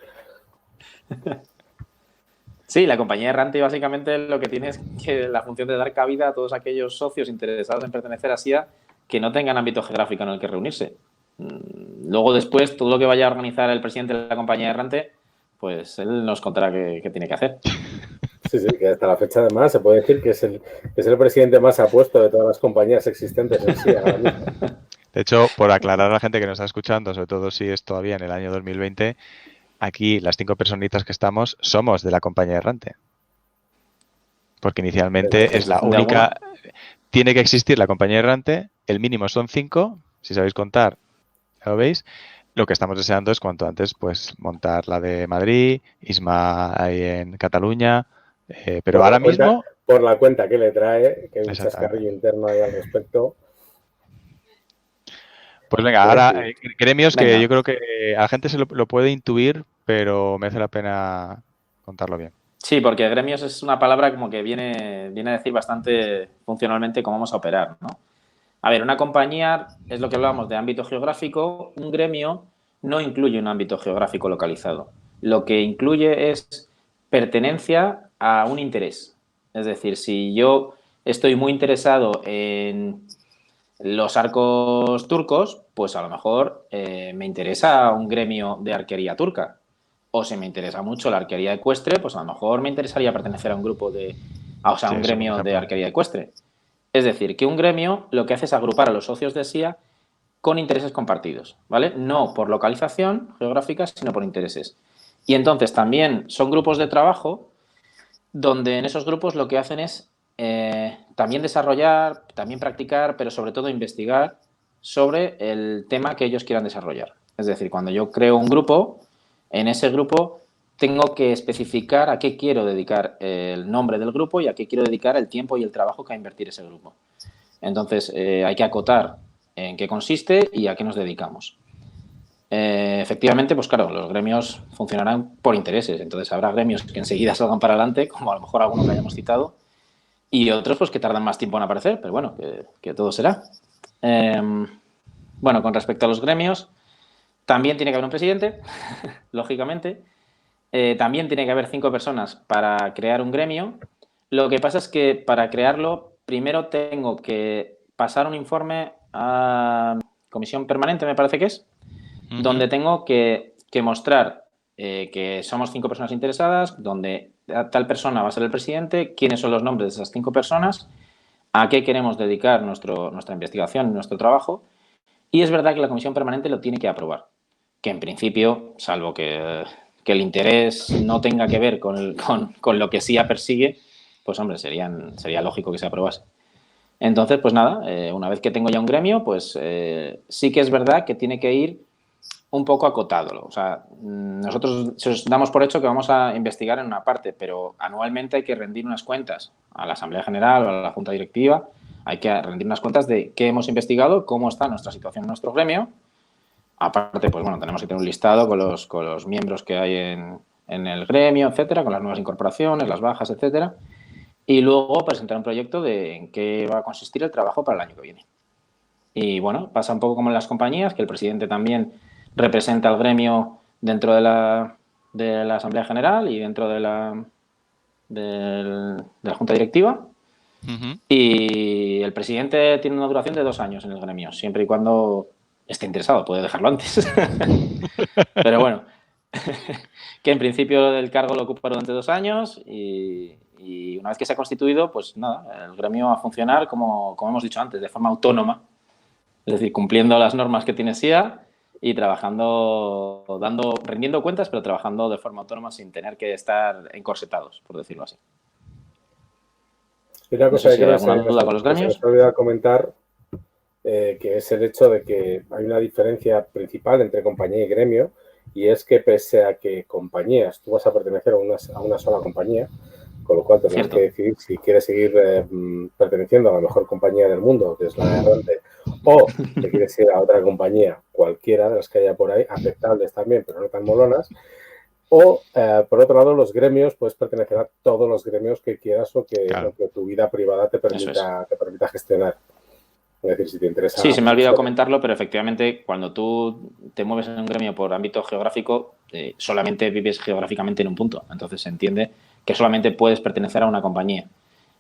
Sí, la compañía errante básicamente lo que tiene es que la función de dar cabida a todos aquellos socios interesados en pertenecer a SIA que no tengan ámbito geográfico en el que reunirse. Luego después, todo lo que vaya a organizar el presidente de la compañía errante, pues él nos contará qué tiene que hacer. Sí, que hasta la fecha además se puede decir que es el presidente más apuesto de todas las compañías existentes en SIA ahora mismo. De hecho, por aclarar a la gente que nos está escuchando, sobre todo si es todavía en el año 2020, aquí las 5 personitas que estamos somos de la compañía errante. Porque inicialmente es la única... Tiene que existir la compañía errante, el mínimo son 5, si sabéis contar, ya lo veis. Lo que estamos deseando es cuanto antes pues montar la de Madrid, Isma ahí en Cataluña, pero ahora mismo... Por la cuenta que le trae, que hay un chascarrillo interno ahí al respecto. Pues venga, ahora gremios que yo creo que a la gente se lo puede intuir, pero merece la pena contarlo bien. Sí, porque gremios es una palabra como que viene a decir bastante funcionalmente cómo vamos a operar, ¿no? A ver, una compañía es lo que hablábamos de ámbito geográfico. Un gremio no incluye un ámbito geográfico localizado. Lo que incluye es pertenencia a un interés. Es decir, si yo estoy muy interesado en los arcos turcos, pues a lo mejor me interesa un gremio de arquería turca. O si me interesa mucho la arquería ecuestre, pues a lo mejor me interesaría pertenecer a un grupo un gremio de arquería ecuestre. Es decir, que un gremio lo que hace es agrupar a los socios de SIA con intereses compartidos, ¿vale? No por localización geográfica, sino por intereses. Y entonces también son grupos de trabajo donde en esos grupos lo que hacen es también desarrollar, también practicar, pero sobre todo investigar sobre el tema que ellos quieran desarrollar. Es decir, cuando yo creo un grupo, en ese grupo tengo que especificar a qué quiero dedicar el nombre del grupo y a qué quiero dedicar el tiempo y el trabajo que va a invertir ese grupo. Entonces, hay que acotar en qué consiste y a qué nos dedicamos. Efectivamente, pues claro, los gremios funcionarán por intereses. Entonces, habrá gremios que enseguida salgan para adelante, como a lo mejor alguno que hayamos citado, y otros pues que tardan más tiempo en aparecer, pero bueno, que todo será. Bueno, con respecto a los gremios, también tiene que haber un presidente, lógicamente. También tiene que haber 5 personas para crear un gremio. Lo que pasa es que para crearlo, primero tengo que pasar un informe a comisión permanente, me parece que es, donde tengo que mostrar que somos 5 personas interesadas, donde tal persona va a ser el presidente, quiénes son los nombres de esas 5 personas, a qué queremos dedicar nuestra investigación, nuestro trabajo. Y es verdad que la comisión permanente lo tiene que aprobar, que en principio, salvo que el interés no tenga que ver con lo que SIA persigue, pues hombre, sería lógico que se aprobase. Entonces, pues nada, una vez que tengo ya un gremio, pues sí que es verdad que tiene que ir un poco acotado. O sea, nosotros damos por hecho que vamos a investigar en una parte, pero anualmente hay que rendir unas cuentas a la Asamblea General o a la Junta Directiva. Hay que rendir unas cuentas de qué hemos investigado, cómo está nuestra situación en nuestro gremio. Aparte, pues bueno, tenemos que tener un listado con los miembros que hay en el gremio, etcétera, con las nuevas incorporaciones, las bajas, etcétera. Y luego presentar un proyecto de en qué va a consistir el trabajo para el año que viene. Y bueno, pasa un poco como en las compañías, que el presidente también representa al gremio dentro de la Asamblea General y dentro de la Junta Directiva. Ujú. Y el presidente tiene una duración de 2 años en el gremio, siempre y cuando esté interesado, puede dejarlo antes. Pero bueno, que en principio el cargo lo ocupa durante 2 años y una vez que se ha constituido, pues nada, el gremio va a funcionar como hemos dicho antes, de forma autónoma, es decir, cumpliendo las normas que tiene SIA y trabajando, rendiendo cuentas, pero trabajando de forma autónoma sin tener que estar encorsetados, por decirlo así. Y una No cosa sé si que hay creo alguna duda con los que se gremios. nos olvidó comentar, que es el hecho de que hay una diferencia principal entre compañía y gremio, y es que pese a que compañías, tú vas a pertenecer a una sola compañía, con lo cual tendrás Cierto. que decidir si quieres seguir perteneciendo a la mejor compañía del mundo, que es la de Errante, o te quieres ir a otra compañía, cualquiera de las que haya por ahí, aceptables también, pero no tan molonas. O, por otro lado, los gremios, puedes pertenecer a todos los gremios que quieras o que, Claro. o que tu vida privada te permita gestionar. Es decir, si te interesa... Sí, se me ha olvidado comentarlo, pero efectivamente cuando tú te mueves en un gremio por ámbito geográfico, solamente vives geográficamente en un punto. Entonces se entiende que solamente puedes pertenecer a una compañía.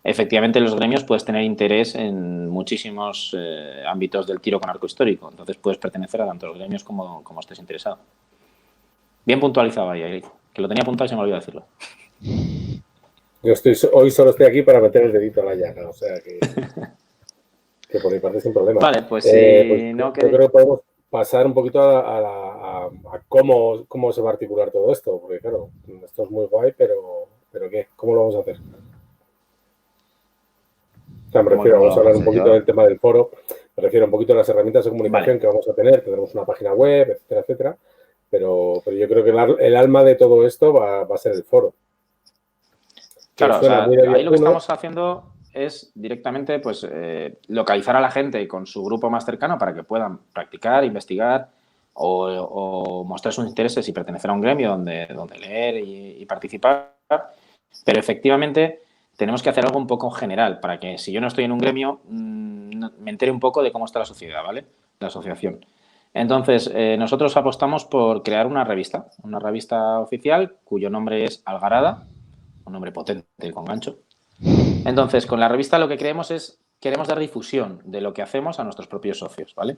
Efectivamente, en los gremios puedes tener interés en muchísimos ámbitos del tiro con arco histórico. Entonces puedes pertenecer a tanto los gremios como estés interesado. Bien puntualizado ahí, que lo tenía apuntado y se me olvidó decirlo. Yo hoy solo estoy aquí para meter el dedito a la llaga, o sea que por mi parte sin problema. Vale, pues si pues no yo creo que podemos pasar un poquito a cómo se va a articular todo esto, porque claro, esto es muy guay, pero ¿qué? ¿Cómo lo vamos a hacer? O sea, me refiero, vamos a hablar un poquito del tema del foro, me refiero un poquito a las herramientas de comunicación que vamos a tener, tendremos una página web, etcétera, etcétera, pero yo creo que el alma de todo esto va a ser el foro. Claro, o sea, ahí lo que estamos haciendo es directamente pues localizar a la gente con su grupo más cercano para que puedan practicar, investigar o mostrar sus intereses y pertenecer a un gremio donde leer y participar. Pero efectivamente tenemos que hacer algo un poco general para que si yo no estoy en un gremio me entere un poco de cómo está la sociedad, ¿vale? La asociación. Entonces, nosotros apostamos por crear una revista oficial cuyo nombre es Algarada, un nombre potente con gancho. Entonces, con la revista lo que queremos dar difusión de lo que hacemos a nuestros propios socios, ¿vale?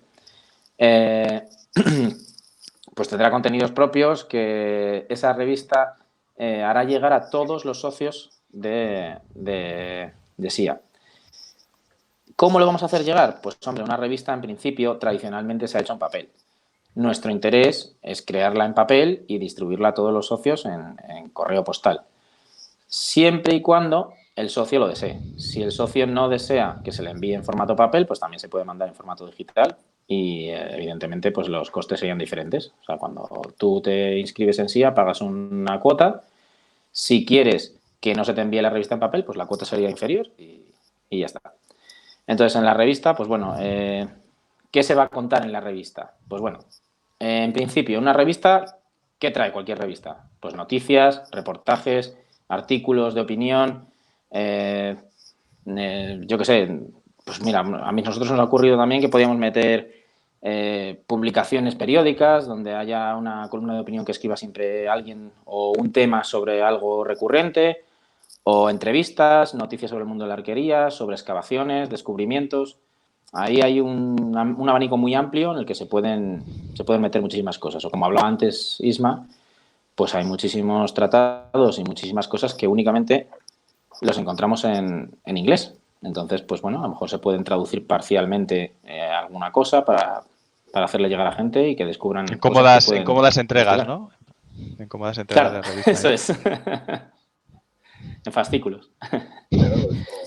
Pues tendrá contenidos propios que esa revista hará llegar a todos los socios de SIA. ¿Cómo lo vamos a hacer llegar? Pues, hombre, una revista en principio tradicionalmente se ha hecho en papel. Nuestro interés es crearla en papel y distribuirla a todos los socios en correo postal. Siempre y cuando el socio lo desee. Si el socio no desea que se le envíe en formato papel, pues también se puede mandar en formato digital y evidentemente pues los costes serían diferentes. O sea, cuando tú te inscribes en SIA pagas una cuota. Si quieres que no se te envíe la revista en papel, pues la cuota sería inferior y ya está. Entonces, en la revista, pues bueno, ¿qué se va a contar en la revista? Pues bueno, en principio, una revista, ¿qué trae cualquier revista? Pues noticias, reportajes, artículos de opinión, yo qué sé, pues mira, a nosotros nos ha ocurrido también que podíamos meter publicaciones periódicas donde haya una columna de opinión que escriba siempre alguien o un tema sobre algo recurrente o entrevistas, noticias sobre el mundo de la arquería, sobre excavaciones, descubrimientos. Ahí hay un abanico muy amplio en el que se pueden meter muchísimas cosas. O como hablaba antes Isma, pues hay muchísimos tratados y muchísimas cosas que únicamente los encontramos en inglés. Entonces, pues bueno, a lo mejor se pueden traducir parcialmente alguna cosa para hacerle llegar a la gente y que descubran en cómodas entregas, ¿no? En cómodas entregas de la revista. Eso es. En fascículos.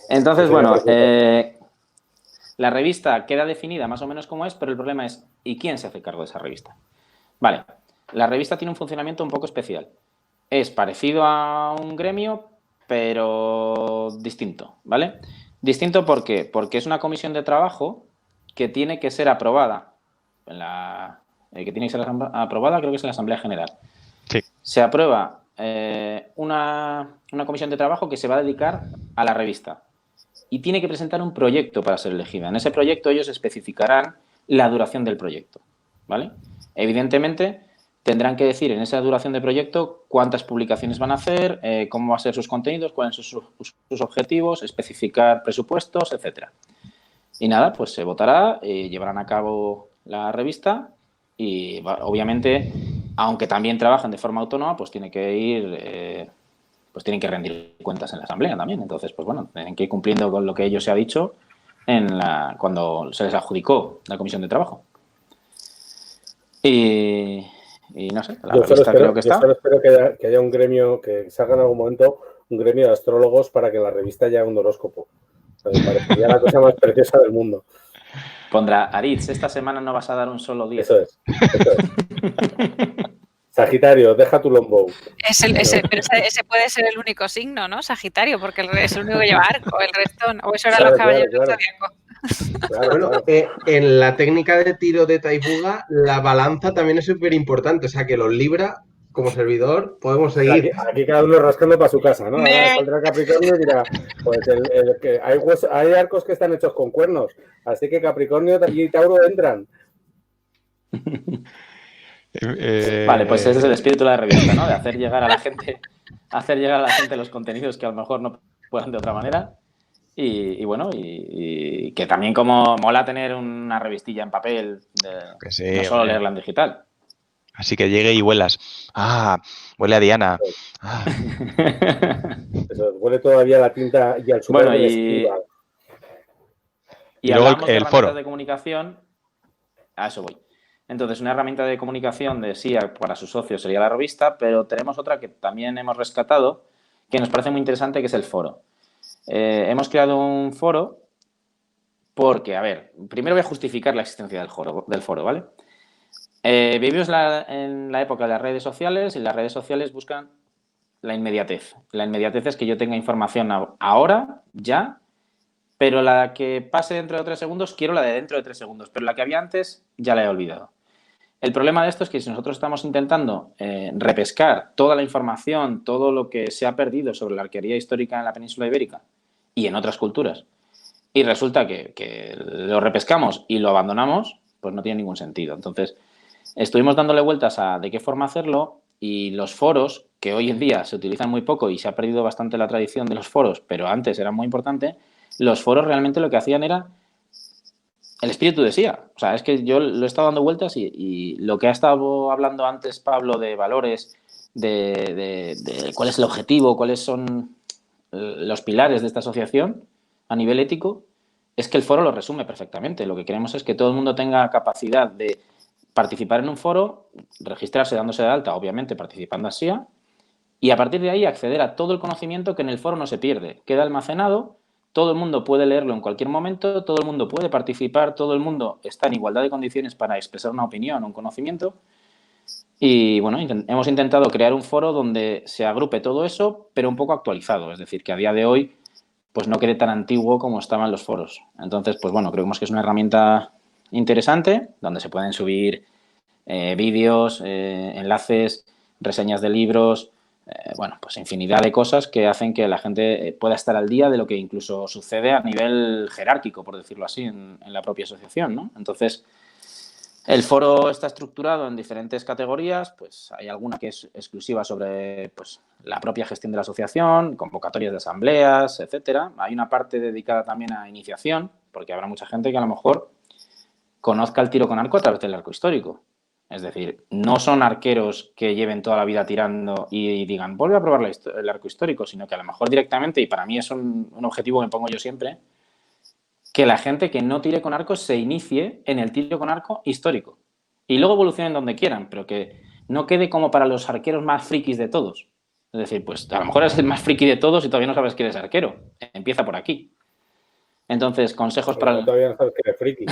Entonces, bueno, La revista queda definida más o menos como es, pero el problema es, ¿y quién se hace cargo de esa revista? Vale, la revista tiene un funcionamiento un poco especial. Es parecido a un gremio, pero distinto, ¿vale? Distinto ¿por qué? Porque es una comisión de trabajo que tiene que ser aprobada. Que tiene que ser aprobada, creo que es en la Asamblea General. Sí. Se aprueba una comisión de trabajo que se va a dedicar a la revista y tiene que presentar un proyecto para ser elegida. En ese proyecto ellos especificarán la duración del proyecto, ¿vale? Evidentemente, tendrán que decir en esa duración de proyecto cuántas publicaciones van a hacer, cómo van a ser sus contenidos, cuáles son sus objetivos, especificar presupuestos, etcétera. Y nada, pues se votará, llevarán a cabo la revista y obviamente, aunque también trabajan de forma autónoma, pues tiene que ir... pues tienen que rendir cuentas en la asamblea también. Entonces, pues bueno, tienen que ir cumpliendo con lo que ellos se ha dicho cuando se les adjudicó la comisión de trabajo. Y no sé, la revista creo que está. Yo solo espero que haya un gremio, que salga en algún momento un gremio de astrólogos para que en la revista haya un horóscopo. O sea, me parecería la cosa más preciosa del mundo. Pondrá, Aritz, esta semana no vas a dar un solo día. Eso es. Sagitario, deja tu longbow. Pero ese puede ser el único signo, ¿no? Sagitario, porque es el único que lleva arco, el resto no. O eso era los caballeros del zodiaco. Bueno, en la técnica de tiro de Taifuga, la balanza también es súper importante. O sea, que los Libra, como servidor, podemos seguir. Aquí cada uno rascando para su casa, ¿no? Ahora saldrá Capricornio y dirá, pues hay arcos que están hechos con cuernos, así que Capricornio y Tauro entran. Vale, pues ese es el espíritu de la revista, ¿no? De hacer llegar a la gente los contenidos que a lo mejor no puedan de otra manera. Y bueno, y que también como mola tener una revistilla en papel, no solo leerla en digital. Así que llegue y huelas. Ah, huele a Diana. Ah. Eso, huele todavía la tinta y al sudor bueno, del escriba. Y luego hablamos de el foro de comunicación. A eso voy. Entonces, una herramienta de comunicación de SIA para sus socios sería la revista, pero tenemos otra que también hemos rescatado, que nos parece muy interesante, que es el foro. Hemos creado un foro porque, a ver, primero voy a justificar la existencia del foro, ¿vale? Vivimos en la época de las redes sociales y las redes sociales buscan la inmediatez. La inmediatez es que yo tenga información ahora, ya, pero la que pase dentro de 3 segundos, quiero la de dentro de 3 segundos, pero la que había antes ya la he olvidado. El problema de esto es que si nosotros estamos intentando repescar toda la información, todo lo que se ha perdido sobre la arquería histórica en la península ibérica y en otras culturas, y resulta que lo repescamos y lo abandonamos, pues no tiene ningún sentido. Entonces, estuvimos dándole vueltas a de qué forma hacerlo y los foros, que hoy en día se utilizan muy poco y se ha perdido bastante la tradición de los foros, pero antes era muy importante, los foros realmente lo que hacían era el espíritu de SIA. O sea, es que yo lo he estado dando vueltas y lo que ha estado hablando antes Pablo de valores, de cuál es el objetivo, cuáles son los pilares de esta asociación a nivel ético, es que el foro lo resume perfectamente. Lo que queremos es que todo el mundo tenga capacidad de participar en un foro, registrarse dándose de alta, obviamente participando en SIA, y a partir de ahí acceder a todo el conocimiento que en el foro no se pierde. Queda almacenado, todo el mundo puede leerlo en cualquier momento, todo el mundo puede participar, todo el mundo está en igualdad de condiciones para expresar una opinión o un conocimiento. Y bueno, hemos intentado crear un foro donde se agrupe todo eso, pero un poco actualizado. Es decir, que a día de hoy pues no quede tan antiguo como estaban los foros. Entonces, pues bueno, creemos que es una herramienta interesante, donde se pueden subir vídeos, enlaces, reseñas de libros, bueno, pues infinidad de cosas que hacen que la gente pueda estar al día de lo que incluso sucede a nivel jerárquico, por decirlo así, en la propia asociación, ¿no? Entonces, el foro está estructurado en diferentes categorías, pues hay alguna que es exclusiva sobre pues, la propia gestión de la asociación, convocatorias de asambleas, etcétera. Hay una parte dedicada también a iniciación, porque habrá mucha gente que a lo mejor conozca el tiro con arco a través del arco histórico. Es decir, no son arqueros que lleven toda la vida tirando y digan, vuelve a probar el arco histórico, sino que a lo mejor directamente, y para mí es un objetivo que me pongo yo siempre, que la gente que no tire con arco se inicie en el tiro con arco histórico. Y luego evolucionen donde quieran, pero que no quede como para los arqueros más frikis de todos. Es decir, pues a lo mejor eres el más friki de todos y todavía no sabes que eres arquero. Empieza por aquí. Entonces, consejos para... Todavía no sabes que eres friki.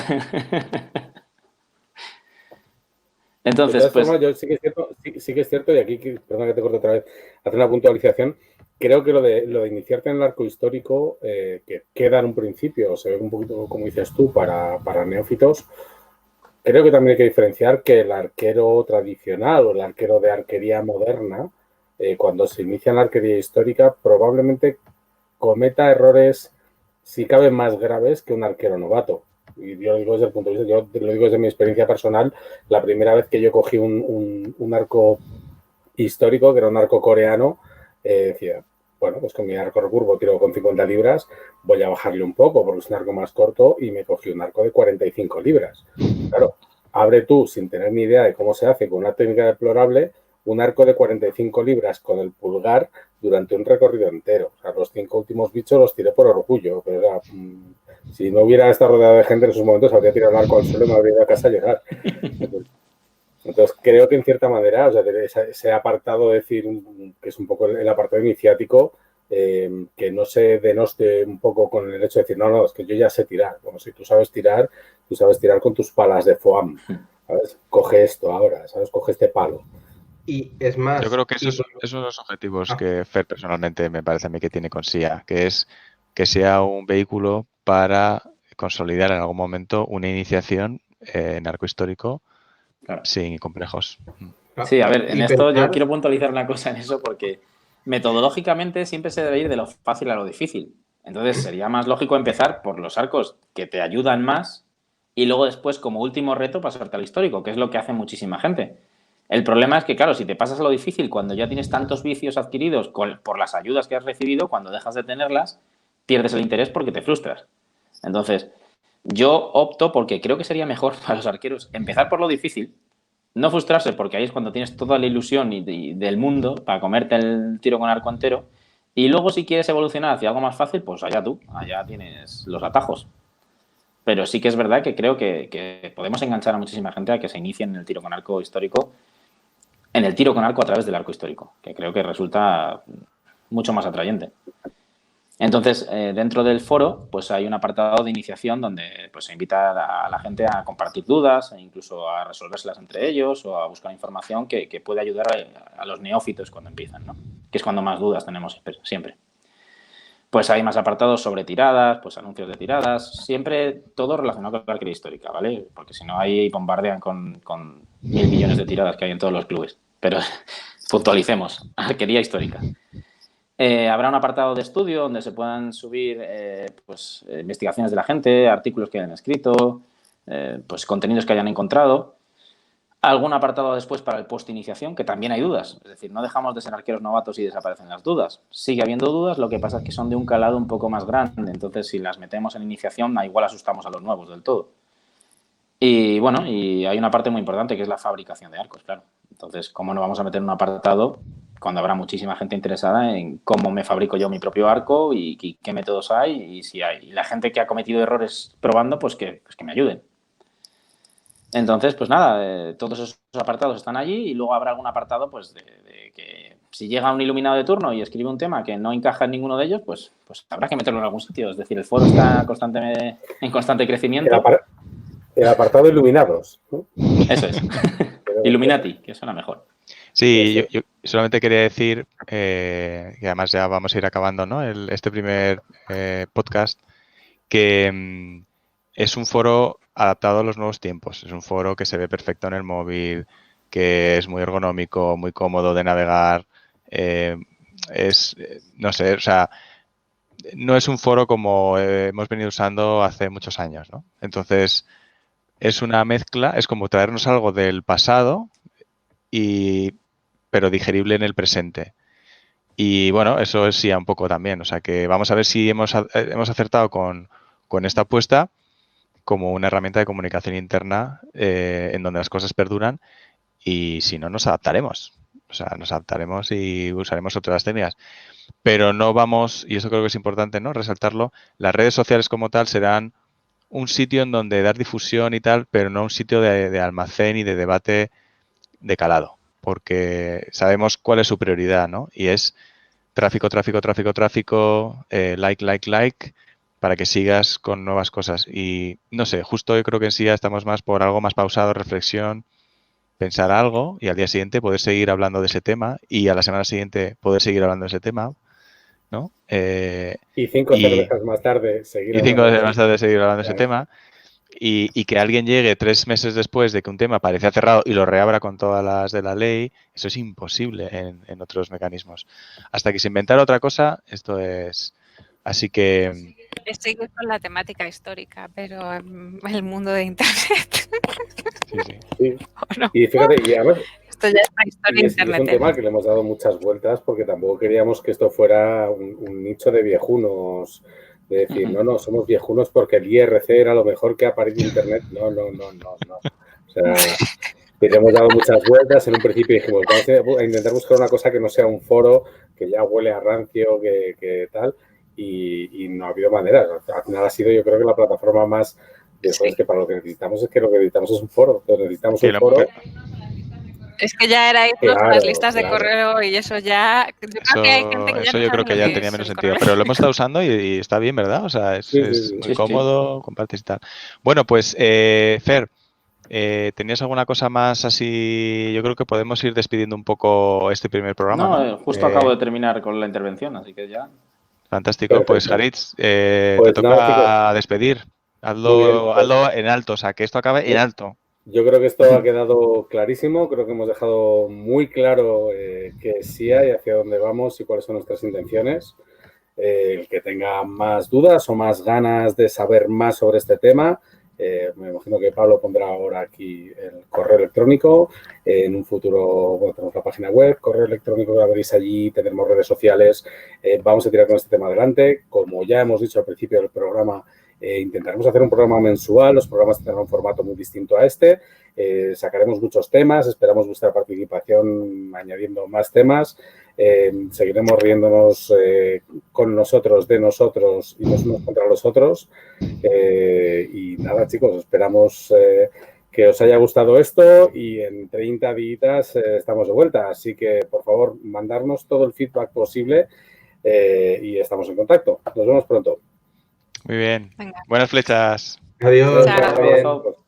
Entonces, de todas pues... formas, yo sí que es cierto, y aquí, perdón que te corte otra vez, hacer una puntualización. Creo que lo de iniciarte en el arco histórico, que queda en un principio, se ve un poquito, como dices tú, para neófitos, creo que también hay que diferenciar que el arquero tradicional o el arquero de arquería moderna, cuando se inicia en la arquería histórica, probablemente cometa errores, si caben, más graves que un arquero novato. Y yo lo digo desde el punto de vista, yo lo digo desde mi experiencia personal, la primera vez que yo cogí un arco histórico, que era un arco coreano, decía, bueno, pues con mi arco recurvo tiro con 50 libras, voy a bajarle un poco porque es un arco más corto y me cogí un arco de 45 libras. Claro, abre tú, sin tener ni idea de cómo se hace, con una técnica deplorable, un arco de 45 libras con el pulgar durante un recorrido entero. O sea, los 5 últimos bichos los tiré por orgullo, pero o sea, si no hubiera estado rodeado de gente en esos momentos, habría tirado el arco al suelo y me habría ido a casa a llorar. Entonces, creo que en cierta manera, o sea, ese apartado de decir que es un poco el apartado iniciático, que no se denoste un poco con el hecho de decir, no, es que yo ya sé tirar. Bueno, si tú sabes tirar con tus palas de foam, ¿sabes? Coge esto ahora, ¿sabes? Coge este palo. Y es más... Yo creo que esos son los objetivos que Fer personalmente me parece a mí que tiene con SIA, que es que sea un vehículo para consolidar en algún momento una iniciación en arco histórico sin complejos. Sí, a ver, en esto yo quiero puntualizar una cosa en eso porque metodológicamente siempre se debe ir de lo fácil a lo difícil. Entonces sería más lógico empezar por los arcos que te ayudan más y luego después como último reto pasarte al histórico, que es lo que hace muchísima gente. El problema es que, claro, si te pasas a lo difícil cuando ya tienes tantos vicios adquiridos por las ayudas que has recibido, cuando dejas de tenerlas, pierdes el interés porque te frustras. Entonces, yo opto porque creo que sería mejor para los arqueros empezar por lo difícil, no frustrarse porque ahí es cuando tienes toda la ilusión del mundo para comerte el tiro con arco entero y luego si quieres evolucionar hacia algo más fácil, pues allá tú, allá tienes los atajos. Pero sí que es verdad que creo que podemos enganchar a muchísima gente a que se inicie en el tiro con arco histórico, en el tiro con arco a través del arco histórico, que creo que resulta mucho más atrayente. Entonces, dentro del foro, pues hay un apartado de iniciación donde pues, se invita a la gente a compartir dudas e incluso a resolvérselas entre ellos o a buscar información que puede ayudar a los neófitos cuando empiezan, ¿no? Que es cuando más dudas tenemos siempre. Pues hay más apartados sobre tiradas, pues anuncios de tiradas, siempre todo relacionado con la arquería histórica, ¿vale? Porque si no, ahí bombardean con 1.000 millones de tiradas que hay en todos los clubes. Pero puntualicemos, arquería histórica. Habrá un apartado de estudio donde se puedan subir investigaciones de la gente, artículos que hayan escrito, pues contenidos que hayan encontrado. Algún apartado después para el post-iniciación, que también hay dudas. Es decir, no dejamos de ser arqueros novatos y desaparecen las dudas. Sigue habiendo dudas, lo que pasa es que son de un calado un poco más grande. Entonces, si las metemos en iniciación, igual asustamos a los nuevos del todo. Y bueno, y hay una parte muy importante que es la fabricación de arcos, claro. Entonces, ¿cómo no vamos a meter un apartado cuando habrá muchísima gente interesada en cómo me fabrico yo mi propio arco y qué métodos hay y si hay? Y la gente que ha cometido errores probando, pues que me ayuden. Entonces, pues nada, todos esos apartados están allí y luego habrá algún apartado pues de que si llega un iluminado de turno y escribe un tema que no encaja en ninguno de ellos, pues habrá que meterlo en algún sitio. Es decir, el foro está en constante crecimiento. El apartado iluminados, ¿no? Eso es. Illuminati, que suena mejor. Sí, yo solamente quería decir que además ya vamos a ir acabando, ¿no? Este primer podcast, que es un foro adaptado a los nuevos tiempos. Es un foro que se ve perfecto en el móvil, que es muy ergonómico, muy cómodo de navegar. No sé, o sea, no es un foro como hemos venido usando hace muchos años, ¿no? Entonces, es una mezcla, es como traernos algo del pasado, pero digerible en el presente. Y bueno, eso es SIA un poco también. O sea que vamos a ver si hemos acertado con esta apuesta como una herramienta de comunicación interna en donde las cosas perduran y si no, nos adaptaremos. O sea, nos adaptaremos y usaremos otras técnicas. Pero no vamos, y eso creo que es importante, ¿no? Resaltarlo, las redes sociales como tal serán un sitio en donde dar difusión y tal, pero no un sitio de almacén y de debate de calado, porque sabemos cuál es su prioridad, ¿no? Y es tráfico, like, para que sigas con nuevas cosas. Y no sé, justo yo creo que en sí ya estamos más por algo más pausado, reflexión, pensar algo y al día siguiente poder seguir hablando de ese tema y a la semana siguiente poder seguir hablando de ese tema, ¿no? Y 5 cervezas más tarde seguir y 5 hablando veces más tarde seguir hablando de ese tema y que alguien llegue 3 meses después de que un tema parecía cerrado y lo reabra con todas las de la ley, eso es imposible en otros mecanismos. Hasta que se inventara otra cosa, esto es... Así que... Sigue con la temática histórica, pero en el mundo de Internet. Sí. No. Y fíjate, y además... Esto ya es una historia es un tema que le hemos dado muchas vueltas porque tampoco queríamos que esto fuera un nicho de viejunos, de decir, no, somos viejunos porque el IRC era lo mejor que ha parido Internet. No. O sea, le hemos dado muchas vueltas. En un principio dijimos, vamos a intentar buscar una cosa que no sea un foro, que ya huele a rancio, que tal, y no ha habido manera. Al final ha sido, yo creo que la plataforma más de cosas que para lo que necesitamos es un foro. Entonces necesitamos un foro. Es que ya era irnos a las listas de correo y eso ya... Yo creo que hay gente que ya eso no yo sabe creo que ya tenía menos sentido, pero lo hemos estado usando y está bien, ¿verdad? O sea, es muy cómodo, compartes y tal. Bueno, pues, Fer, ¿tenías alguna cosa más así? Yo creo que podemos ir despidiendo un poco este primer programa, ¿no? Justo acabo de terminar con la intervención, así que ya... Fantástico. Perfecto. Pues, Jaritz, pues te toca despedir. Hazlo en alto, o sea, que esto acabe en alto. Yo creo que esto ha quedado clarísimo, creo que hemos dejado muy claro qué sí hay, hacia dónde vamos y cuáles son nuestras intenciones. El que tenga más dudas o más ganas de saber más sobre este tema, me imagino que Pablo pondrá ahora aquí el correo electrónico. En un futuro, bueno, tenemos la página web, correo electrónico, la veréis allí, tenemos redes sociales. Vamos a tirar con este tema adelante. Como ya hemos dicho al principio del programa, intentaremos hacer un programa mensual. Los programas tendrán un formato muy distinto a este. Sacaremos muchos temas. Esperamos vuestra participación añadiendo más temas. Seguiremos riéndonos con nosotros, de nosotros y los unos contra los otros. Y nada, chicos, esperamos que os haya gustado esto y en 30 días estamos de vuelta. Así que, por favor, mandarnos todo el feedback posible y estamos en contacto. Nos vemos pronto. Muy bien. Venga. Buenas flechas. Adiós. Chao.